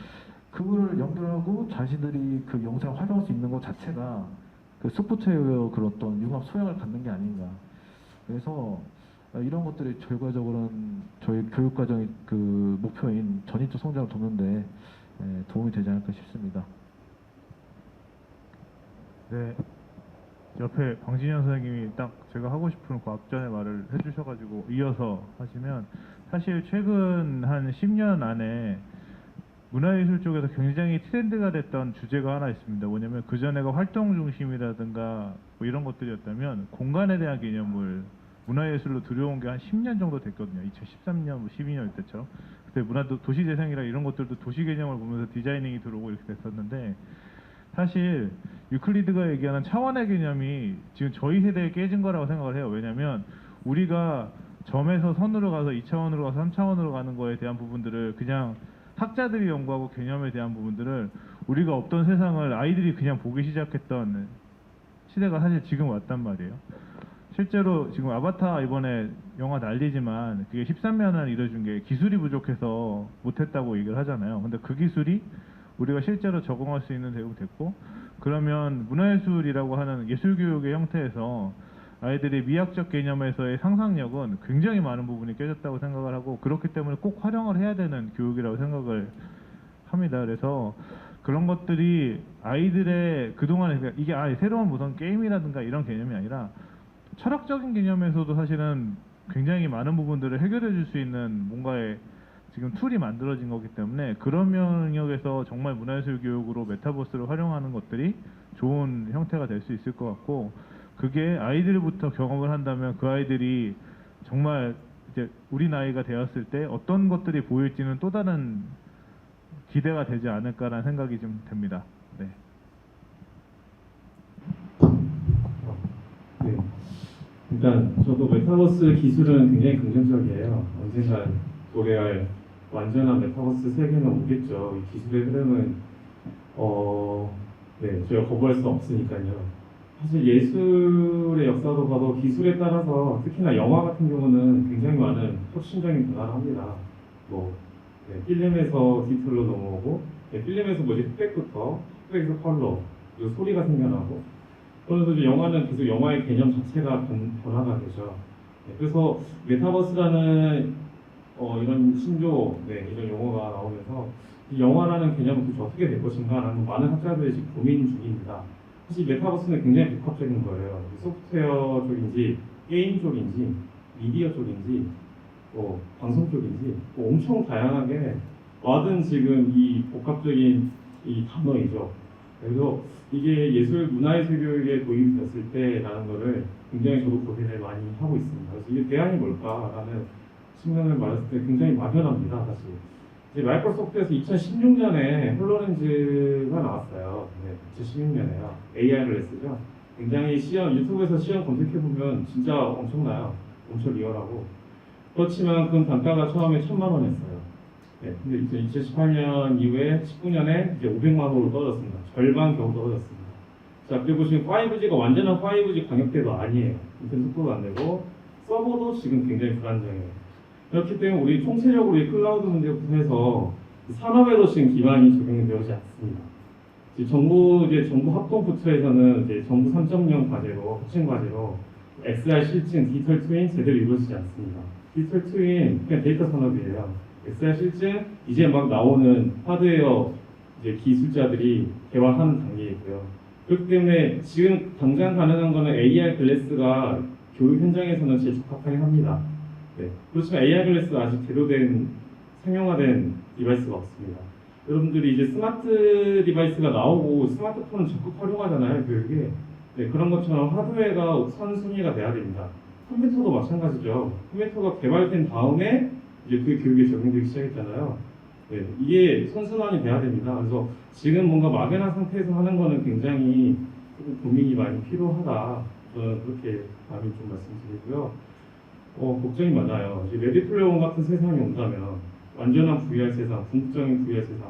Speaker 9: 그거를 연결하고 자신들이 그 영상을 활용할 수 있는 것 자체가 그 소프트웨어 그런 어떤 융합 소양을 갖는 게 아닌가. 그래서 이런 것들이 결과적으로는 저희 교육과정의 그 목표인 전인적 성장을 돕는데 도움이 되지 않을까 싶습니다.
Speaker 3: 네. 옆에 방진현 선생님이 딱 제가 하고 싶은 과학전의 말을 해주셔가지고 이어서 하시면, 사실 최근 한 10년 안에 문화예술 쪽에서 굉장히 트렌드가 됐던 주제가 하나 있습니다. 뭐냐면 그전에가 활동 중심이라든가 뭐 이런 것들이었다면, 공간에 대한 개념을 문화예술로 들여온 게 한 10년 정도 됐거든요. 2013년, 12년 때처럼. 그때 도시재생이랑 이런 것들도 도시 개념을 보면서 디자이닝이 들어오고 이렇게 됐었는데, 사실 유클리드가 얘기하는 차원의 개념이 지금 저희 세대에 깨진 거라고 생각을 해요. 왜냐면 우리가 점에서 선으로 가서 2차원으로 가서 3차원으로 가는 거에 대한 부분들을, 그냥 학자들이 연구하고 개념에 대한 부분들을 우리가 없던 세상을 아이들이 그냥 보기 시작했던 시대가 사실 지금 왔단 말이에요. 실제로 지금 아바타 이번에 영화 난리지만, 그게 13년을 이뤄준 게 기술이 부족해서 못했다고 얘기를 하잖아요. 근데 그 기술이 우리가 실제로 적응할 수 있는 대우가 됐고, 그러면 문화예술이라고 하는 예술교육의 형태에서 아이들의 미학적 개념에서의 상상력은 굉장히 많은 부분이 깨졌다고 생각을 하고, 그렇기 때문에 꼭 활용을 해야 되는 교육이라고 생각을 합니다. 그래서 그런 것들이 아이들의 그동안에, 이게 새로운 무슨 게임이라든가 이런 개념이 아니라 철학적인 개념에서도 사실은 굉장히 많은 부분들을 해결해 줄 수 있는 뭔가의 지금 툴이 만들어진 거기 때문에, 그런 영역에서 정말 문화예술 교육으로 메타버스를 활용하는 것들이 좋은 형태가 될 수 있을 것 같고, 그게 아이들부터 경험을 한다면 그 아이들이 정말 이제 우리 나이가 되었을 때 어떤 것들이 보일지는 또 다른 기대가 되지 않을까라는 생각이 좀 듭니다. 네.
Speaker 14: 네. 일단 저도 메타버스 기술은 굉장히 긍정적이에요. 언젠가 도래할 완전한 메타버스 세계는 오겠죠. 이 기술의 흐름은 저희가 거부할 수 없으니까요. 사실 예술의 역사도 봐도 기술에 따라서, 특히나 영화 같은 경우는 굉장히 많은 혁신적인 변화를 합니다. 필름에서 디지털로 넘어오고, 필름에서 흑백부터, 흑백에서 컬러, 그리고 소리가 생겨나고, 그러면서 영화는 계속 영화의 개념 자체가 변화가 되죠. 그래서 메타버스라는 이런 신조, 이런 용어가 나오면서 이 영화라는 개념은 도대체 어떻게 될 것인가라는 많은 학자들이 지금 고민 중입니다. 사실 메타버스는 굉장히 복합적인 거예요. 소프트웨어 쪽인지, 게임 쪽인지, 미디어 쪽인지, 방송 쪽인지, 엄청 다양하게 와든 지금 이 복합적인 이 단어이죠. 그래서 이게 문화예술 교육에 도입이 됐을 때라는 거를 굉장히 저도 고민을 많이 하고 있습니다. 그래서 이게 대안이 뭘까라는 측면을 말했을 때 굉장히 막연합니다, 사실. 이제 마이크로소프트에서 2016년에 홀로렌즈가 나왔어요. 2016년에요. AR을 쓰죠. 굉장히 유튜브에서 시험 검색해보면 진짜 엄청나요. 엄청 리얼하고. 그렇지만 그 단가가 처음에 1,000만 원 했어요. 근데 2018년 이후에 19년에 이제 500만 원으로 떨어졌습니다. 절반 겨우 떨어졌습니다. 자, 그리고 지금 5G가 완전한 5G 광역대도 아니에요. 인터넷 속도도 안 되고, 서버도 지금 굉장히 불안정해요. 그렇기 때문에 우리 총체적으로 이 클라우드 문제부터 해서 산업에도 지금 기반이 적용이 되지 않습니다. 정부 합동부처에서는 이제 정부 3.0 과제로 핵심 과제로 XR 실증 디지털 트윈 제대로 이루어지지 않습니다. 디지털 트윈 그냥 데이터 산업이에요. XR 실증 이제 막 나오는 하드웨어 이제 기술자들이 개발하는 단계이고요. 그렇기 때문에 지금 당장 가능한 거는 AR 글래스가 교육 현장에서는 제일 적합하긴 합니다. 네. 그렇지만 AR 글래스가 아직 제대로된 상용화된 디바이스가 없습니다. 여러분들이 이제 스마트 디바이스가 나오고 스마트폰을 적극 활용하잖아요, 교육에. 네, 그런 것처럼 하드웨어가 선순위가 돼야 됩니다. 컴퓨터도 마찬가지죠. 컴퓨터가 개발된 다음에 이제 그 교육에 적용되기 시작했잖아요. 네, 이게 선순환이 돼야 됩니다. 그래서 지금 뭔가 막연한 상태에서 하는 거는 굉장히 조금 고민이 많이 필요하다. 저는 그렇게 감히 좀 말씀드리고요. 걱정이 많아요. 이제 레디 플레이어 원 같은 세상이 온다면 완전한 VR 세상, 궁극적인 VR 세상.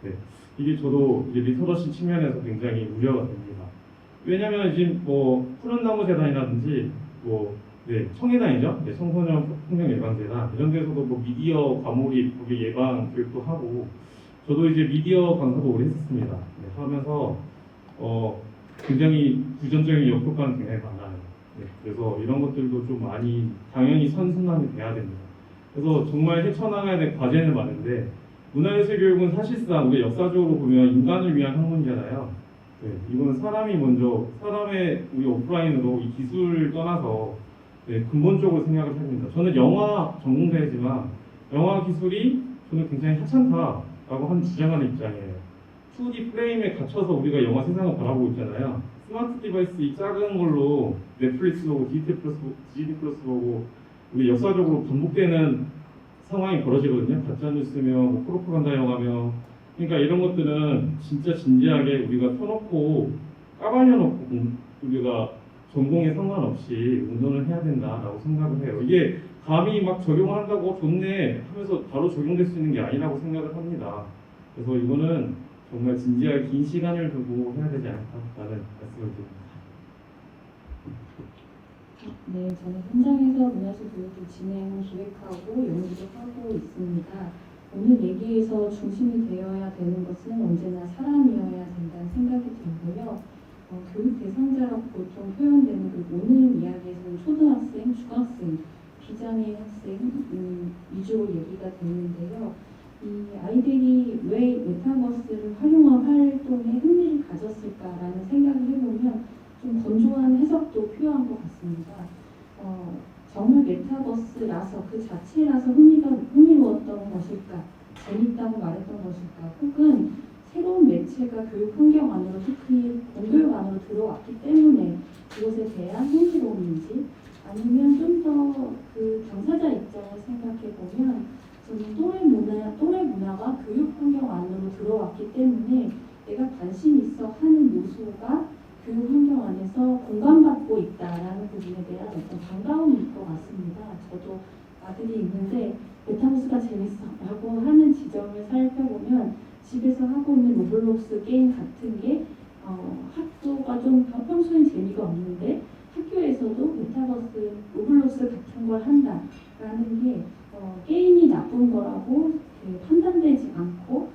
Speaker 14: 네, 이게 저도 이제 리터러시 측면에서 굉장히 우려가 됩니다. 왜냐하면 지금 뭐 푸른 나무 재단이라든지 청해단이죠. 네, 청소년 폭력 예방재단 이런 데서도 뭐 미디어 과몰입 거기 예방 교육도 하고 저도 이제 미디어 강사도 오래 했었습니다. 네, 하면서 굉장히 부정적인 역효과는 굉장히 많아요. 네, 그래서 이런 것들도 좀 많이 당연히 선순환이 돼야 됩니다. 그래서 정말 헤쳐나가야 될 과제는 많은데 문화예술 교육은 사실상 우리 역사적으로 보면 인간을 위한 학문이잖아요. 네, 이거는 사람이 먼저 우리 오프라인으로 이 기술을 떠나서 네, 근본적으로 생각을 합니다. 저는 영화 전공자이지만 영화 기술이 저는 굉장히 하찮다라고 주장하는 입장이에요. 2D 프레임에 갇혀서 우리가 영화 세상을 바라보고 있잖아요. 스마트 디바이스 이 작은 걸로 넷플릭스 보고 디즈니 플러스 보고 우리 역사적으로 반복되는 상황이 벌어지거든요. 가짜뉴스며 뭐 프로파간다 영화며 그러니까 이런 것들은 진짜 진지하게 우리가 펴놓고 까발려놓고 우리가 전공에 상관없이 운동을 해야 된다라고 생각을 해요. 이게 감히 막 적용한다고 좋네 하면서 바로 적용될 수 있는 게 아니라고 생각을 합니다. 그래서 이거는 정말 진지하게 긴 시간을 두고 해야 되지 않을까라는 말씀을 드립니다.
Speaker 4: 네, 저는 현장에서 문화예술 교육을 기획하고 연구도 하고 있습니다. 오늘 얘기에서 중심이 되어야 되는 것은 언제나 사람이어야 된다는 생각이 들고요. 교육 대상자라고 보통 표현되는 오늘 이야기에서는 초등학생, 중학생, 비장애 학생 위주로 얘기가 되는데요. 이 아이들이 왜 메타버스를 활용한 활동에 흥미를 가졌을까라는 생각을 해보면 좀 건조한 해석도 필요한 것 같습니다. 정말 메타버스라서 그 자체라서 흥미로웠던 것일까, 재밌다고 말했던 것일까, 혹은 새로운 매체가 교육 환경 안으로 특히 공교육 안으로 들어왔기 때문에 그것에 대한 흥미로움인지 아니면 좀 더 그 당사자 입장을 생각해 보면 저는 또래 문화가 교육 환경 안으로 들어왔기 때문에 내가 관심 있어 하는 요소가 교육 환경 안에서 공감받고 있다라는 부분에 대한 어떤 반가움일 것 같습니다. 저도 아들이 있는데 메타버스가 재밌어 라고 하는 지점을 살펴보면 집에서 하고 있는 로블록스 게임 같은 게 학교가 좀 평소엔 재미가 없는데 학교에서도 메타버스, 로블록스 같은 걸 한다라는 게 게임이 나쁜 거라고 판단되지 않고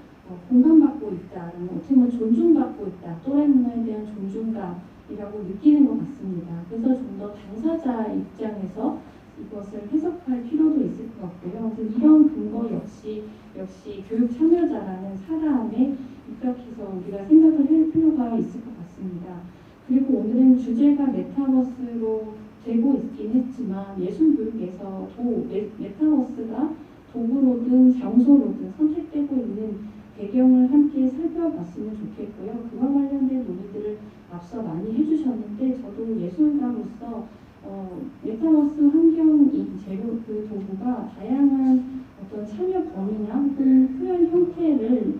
Speaker 4: 공감받고 있다라는 어떻게 보면 존중받고 있다. 또래 문화에 대한 존중감이라고 느끼는 것 같습니다. 그래서 좀 더 당사자 입장에서 이것을 해석할 필요도 있을 것 같고요. 그래서 이런 근거 역시 교육 참여자라는 사람에 입각해서 우리가 생각을 할 필요가 있을 것 같습니다. 그리고 오늘은 주제가 메타버스로 되고 있긴 했지만 예술교육에서 메타버스가 도구로든 장소로든 선택되고 있는 배경을 함께 살펴봤으면 좋겠고요. 그와 관련된 논의들을 앞서 많이 해주셨는데 저도 예술가로서 메타버스 환경이 그 도구가 다양한 어떤 참여 범위나 혹은 표현 형태를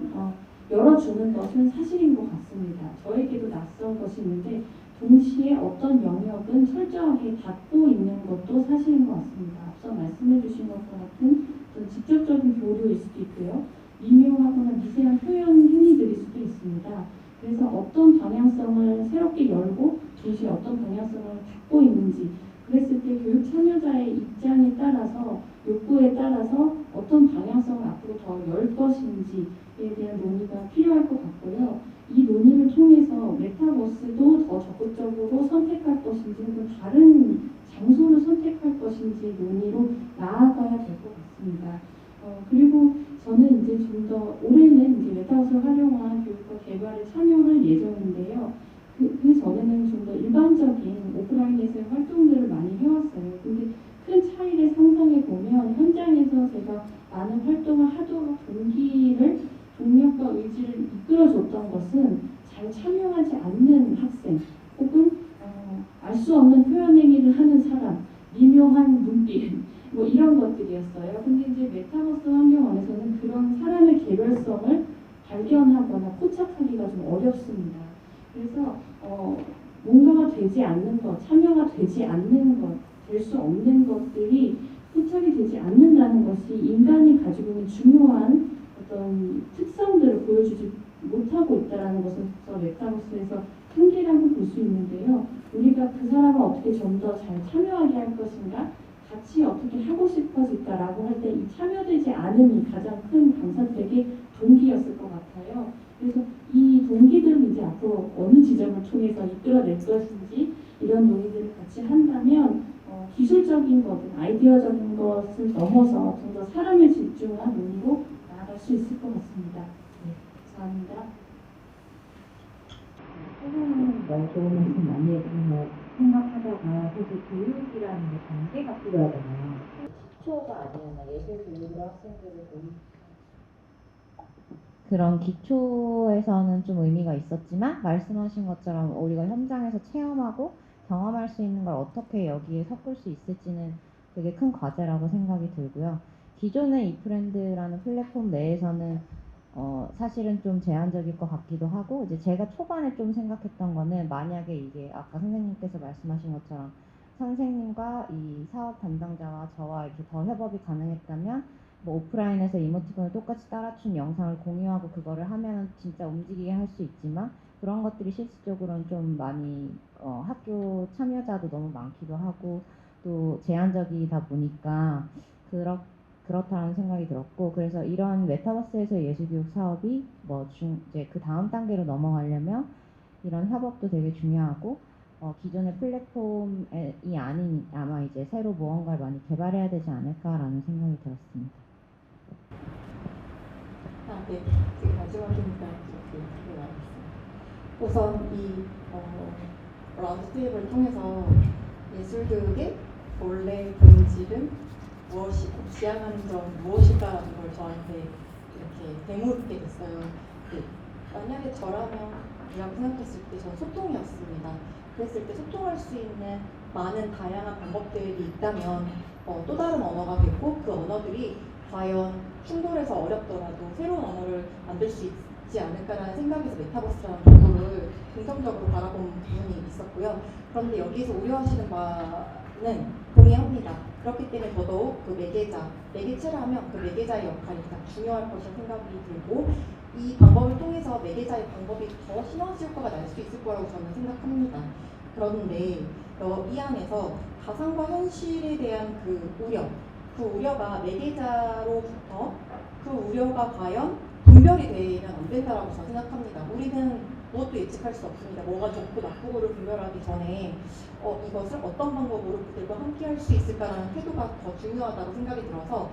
Speaker 4: 열어주는 것은 사실인 것 같습니다. 저에게도 낯선 것이 있는데 동시에 어떤 영역은 철저하게 닫고 있는 것도 사실인 것 같습니다. 앞서 말씀해 주신 것과 같은 어떤 직접적인 교류일 수도 있고요. 미묘하거나 미세한 표현 행위들일 수도 있습니다. 그래서 어떤 방향성을 새롭게 열고 동시에 어떤 방향성을 닫고 있는지 그랬을 때 교육 참여자의 입장에 따라서 욕구에 따라서 어떤 방향성을 앞으로 더 열 것인지에 대한 논의가 필요할 것 같고요. 이 논의를
Speaker 15: 단계로 나아가야 될 것 같습니다. 그리고 저는 이제 좀 더 올해는 이제 메타버스를 활용한 교육과 개발에 참여할 예정인데요. 그 전에는 좀 더 일반적인 오프라인에서의 활동들을 많이 해왔어요. 근데 큰 차이를 상상해 보면 현장에서 제가 많은 활동을 하도록 동력과 의지를 이끌어줬던 것은 잘 참여하지 않는 학생 혹은 알 수 없는 표현 행위를 하는 사람, 미묘한 눈빛 뭐 이런 것들이었어요. 근데 이제 메타버스 환경 안에서는 그런 사람의 개별성을 발견하거나 포착하기가 좀 어렵습니다. 그래서 뭔가가 되지 않는 것, 참여가 되지 않는 것, 될 수 없는 것들이 포착이 되지 않는다는 것이 인간이 가지고 있는 중요한 어떤 특성들을 보여주지 못하고 있다는 것을 메타버스에서 한계라고 볼 수 있는데요. 우리가 그 사람을 어떻게 좀 더 잘 참여하게 할 것인가, 같이 어떻게 하고 싶어질까라고 할 때 이 참여되지 않음이 가장 큰 방사택의 동기였을 것 같아요. 그래서 이 동기들을 이제 앞으로 어느 지점을 통해서 이끌어낼 것인지 이런 논의들을 같이 한다면 기술적인 것은 아이디어적인 것을 넘어서 좀 더 사람에 집중한 논의로 나아갈 수 있을 것 같습니다. 네, 감사합니다.
Speaker 4: 선생님은 너무 좋은 말씀 많이 해주셔서 생각하다가 사실 교육이라는 게 단계가 필요하잖아요. 기초가 아니면 예술 교육으로 학생들을
Speaker 16: 그런 기초에서는 좀 의미가 있었지만 말씀하신 것처럼 우리가 현장에서 체험하고 경험할 수 있는 걸 어떻게 여기에 섞을 수 있을지는 되게 큰 과제라고 생각이 들고요. 기존의 이프렌드라는 플랫폼 내에서는 사실은 좀 제한적일 것 같기도 하고, 이제 제가 초반에 좀 생각했던 거는 만약에 이게 아까 선생님께서 말씀하신 것처럼 선생님과 이 사업 담당자와 저와 이렇게 더 협업이 가능했다면 뭐 오프라인에서 이모티콘을 똑같이 따라준 영상을 공유하고 그거를 하면은 진짜 움직이게 할 수 있지만 그런 것들이 실질적으로는 좀 많이 학교 참여자도 너무 많기도 하고 또 제한적이다 보니까 그렇다는 생각이 들었고, 그래서 이런 메타버스에서 예술교육 사업이 이제 그 다음 단계로 넘어가려면 이런 협업도 되게 중요하고 기존의 플랫폼이 아닌 아마 이제 새로 무언가를 많이 개발해야 되지 않을까라는 생각이 들었습니다.
Speaker 7: 네, 지금 마지막이니까 이렇게 나왔습니다. 우선 이 라운드 테이블을 통해서 예술교육의 본래 본질은 무엇이고 지향하는 점 무엇일까라는 걸 저한테 이렇게 되물게 됐어요. 네. 만약에 저라면 이라고 생각했을 때 전 소통이었습니다. 그랬을 때 소통할 수 있는 많은 다양한 방법들이 있다면 또 다른 언어가 됐고 그 언어들이 과연 충돌해서 어렵더라도 새로운 언어를 만들 수 있지 않을까라는 생각에서 메타버스라는 도구를 긍정적으로 바라본 부분이 있었고요. 그런데 여기서 우려하시는 바는 동의합니다. 그렇기 때문에 더더욱 그 매개체를 하면 그 매개자의 역할이 가장 중요할 것이라 생각이 들고 이 방법을 통해서 매개자의 방법이 더 시너지 효과가 날 수 있을 거라고 저는 생각합니다. 그런데 이 안에서 가상과 현실에 대한 그 우려가 매개자로부터 그 우려가 과연 분별이 되면 안 된다라고 저는 생각합니다. 우리는 무엇도 예측할 수 없습니다. 뭐가 좋고 나쁘고를 분별하기 전에 이것을 어떤 방법으로 그들과 함께 할 수 있을까라는 태도가 더 중요하다고 생각이 들어서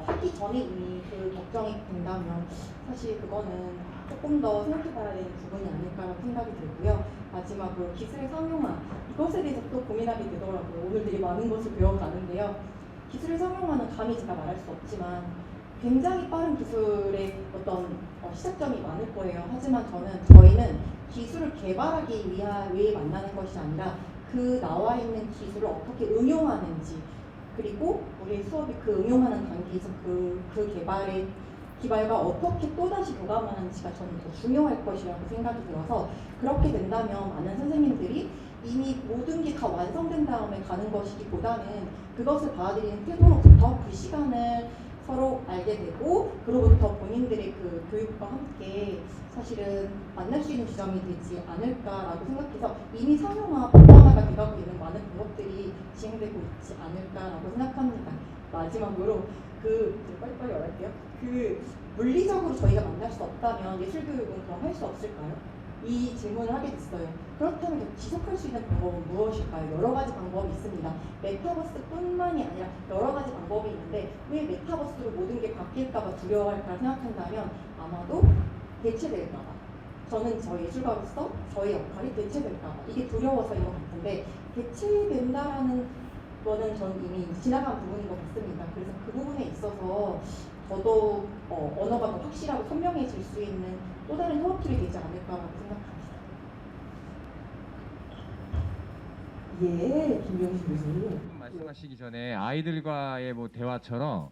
Speaker 7: 하기 전에 이미 그 걱정이 된다면 사실 그거는 조금 더 생각해봐야 되는 부분이 아닐까라고 생각이 들고요. 마지막으로 기술의 상용화, 이것에 대해서 또 고민하게 되더라고요. 오늘 되게 많은 것을 배워가는데요. 기술의 상용화는 감히 제가 말할 수 없지만 굉장히 빠른 기술의 어떤 시작점이 많을 거예요. 하지만 저희는 기술을 개발하기 위해 만나는 것이 아니라 그 나와 있는 기술을 어떻게 응용하는지, 그리고 우리 수업이 그 응용하는 단계에서 그 개발의 기발과 어떻게 또다시 교감하는지가 저는 더 중요할 것이라고 생각이 들어서 그렇게 된다면 많은 선생님들이 이미 모든 게 다 완성된 다음에 가는 것이기보다는 그것을 받아들이는 태도로부터 그 시간을 서로 알게 되고 그로부터 본인들의 그 교육과 함께 사실은 만날 수 있는 지점이 되지 않을까라고 생각해서 이미 상용화 보완화가 돼가고 있는 많은 방법들이 진행되고 있지 않을까라고 생각합니다. 마지막으로 빨리빨리 말할게요. 물리적으로 저희가 만날 수 없다면 예술교육은 그럼 할 수 없을까요? 이 질문을 하게 됐어요. 그렇다면 지속할 수 있는 방법은 무엇일까요? 여러 가지 방법이 있습니다. 메타버스뿐만이 아니라 여러 가지 방법이 있는데 왜 메타버스로 모든 게 바뀔까봐 두려워할까 생각한다면 아마도 대체될까봐. 저는 저희 예술가로서 저의 역할이 대체될까봐 이게 두려워서인 것 같은데 대체된다라는 거는 저는 이미 지나간 부분인 것 같습니다. 그래서 그 부분에 있어서 더더욱 언어가 더 확실하고 선명해질 수 있는 또 다른 협업 툴이 되지 않을까라고 생각합니다.
Speaker 1: 예, 김명식 교수님.
Speaker 6: 말씀하시기 전에 아이들과의 뭐 대화처럼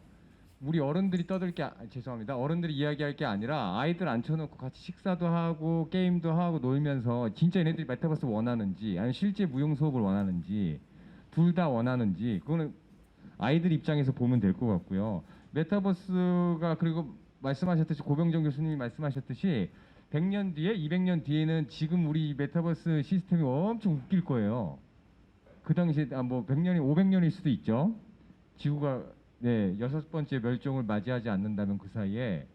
Speaker 6: 우리 어른들이 떠들 게 죄송합니다. 어른들이 이야기할 게 아니라 아이들 앉혀놓고 같이 식사도 하고 게임도 하고 놀면서 진짜 얘네들이 메타버스 원하는지 아니면 실제 무용 수업을 원하는지 둘 다 원하는지 그거는 아이들 입장에서 보면 될 것 같고요. 메타버스가 그리고 말씀하셨듯이 고병정 교수님이 말씀하셨듯이 100년 뒤에 200년 뒤에는 지금 우리 메타버스 시스템이 엄청 웃길 거예요. 그 당시에 뭐 100년이 500년일 수도 있죠. 지구가 네, 6번째 멸종을 맞이하지 않는다면 그 사이에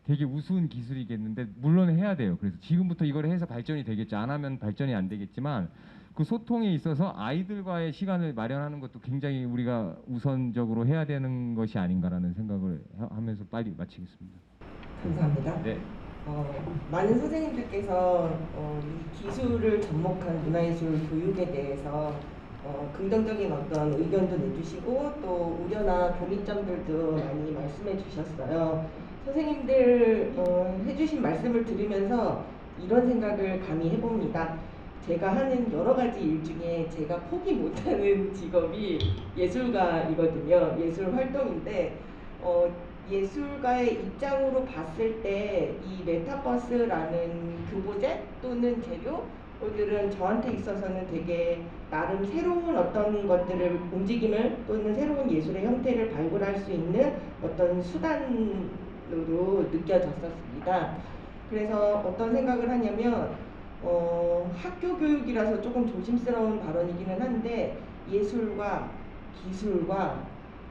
Speaker 6: 되게 우스운 기술이겠는데 물론 해야 돼요. 그래서 지금부터 이걸 해서 발전이 되겠죠. 안 하면 발전이 안 되겠지만 그 소통에 있어서 아이들과의 시간을 마련하는 것도 굉장히 우리가 우선적으로 해야 되는 것이 아닌가라는 생각을 하면서 빨리 마치겠습니다.
Speaker 1: 감사합니다.
Speaker 6: 네.
Speaker 1: 많은 선생님들께서 이 기술을 접목한 문화예술 교육에 대해서 긍정적인 어떤 의견도 내주시고 또 우려나 고민점들도 많이 말씀해 주셨어요. 선생님들 해주신 말씀을 들으면서 이런 생각을 감히 해봅니다. 제가 하는 여러 가지 일 중에 제가 포기 못하는 직업이 예술가이거든요. 예술 활동인데 예술가의 입장으로 봤을 때 이 메타버스라는 교보제 또는 재료들은 저한테 있어서는 되게 나름 새로운 어떤 것들을 움직임을 또는 새로운 예술의 형태를 발굴할 수 있는 어떤 수단으로 느껴졌었습니다. 그래서 어떤 생각을 하냐면 학교 교육이라서 조금 조심스러운 발언이기는 한데 예술과 기술과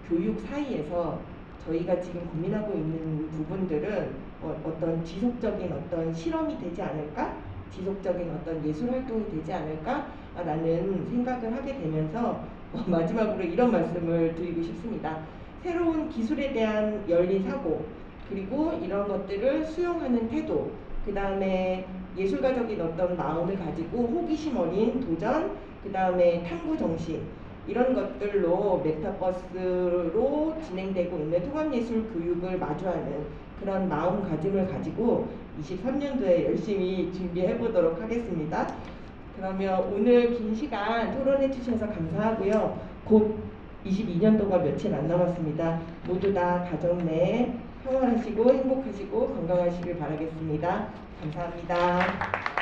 Speaker 1: 교육 사이에서 저희가 지금 고민하고 있는 부분들은 어떤 지속적인 어떤 실험이 되지 않을까? 지속적인 어떤 예술 활동이 되지 않을까라는 생각을 하게 되면서 마지막으로 이런 말씀을 드리고 싶습니다. 새로운 기술에 대한 열린 사고 그리고 이런 것들을 수용하는 태도 그 다음에 예술가적인 어떤 마음을 가지고 호기심 어린 도전 그 다음에 탐구 정신 이런 것들로 메타버스로 진행되고 있는 통합예술 교육을 마주하는 그런 마음가짐을 가지고 23년도에 열심히 준비해 보도록 하겠습니다. 그러면 오늘 긴 시간 토론해 주셔서 감사하고요. 곧 22년도가 며칠 안 남았습니다. 모두 다 가정 내에 평안하시고 행복하시고 건강하시길 바라겠습니다. 감사합니다.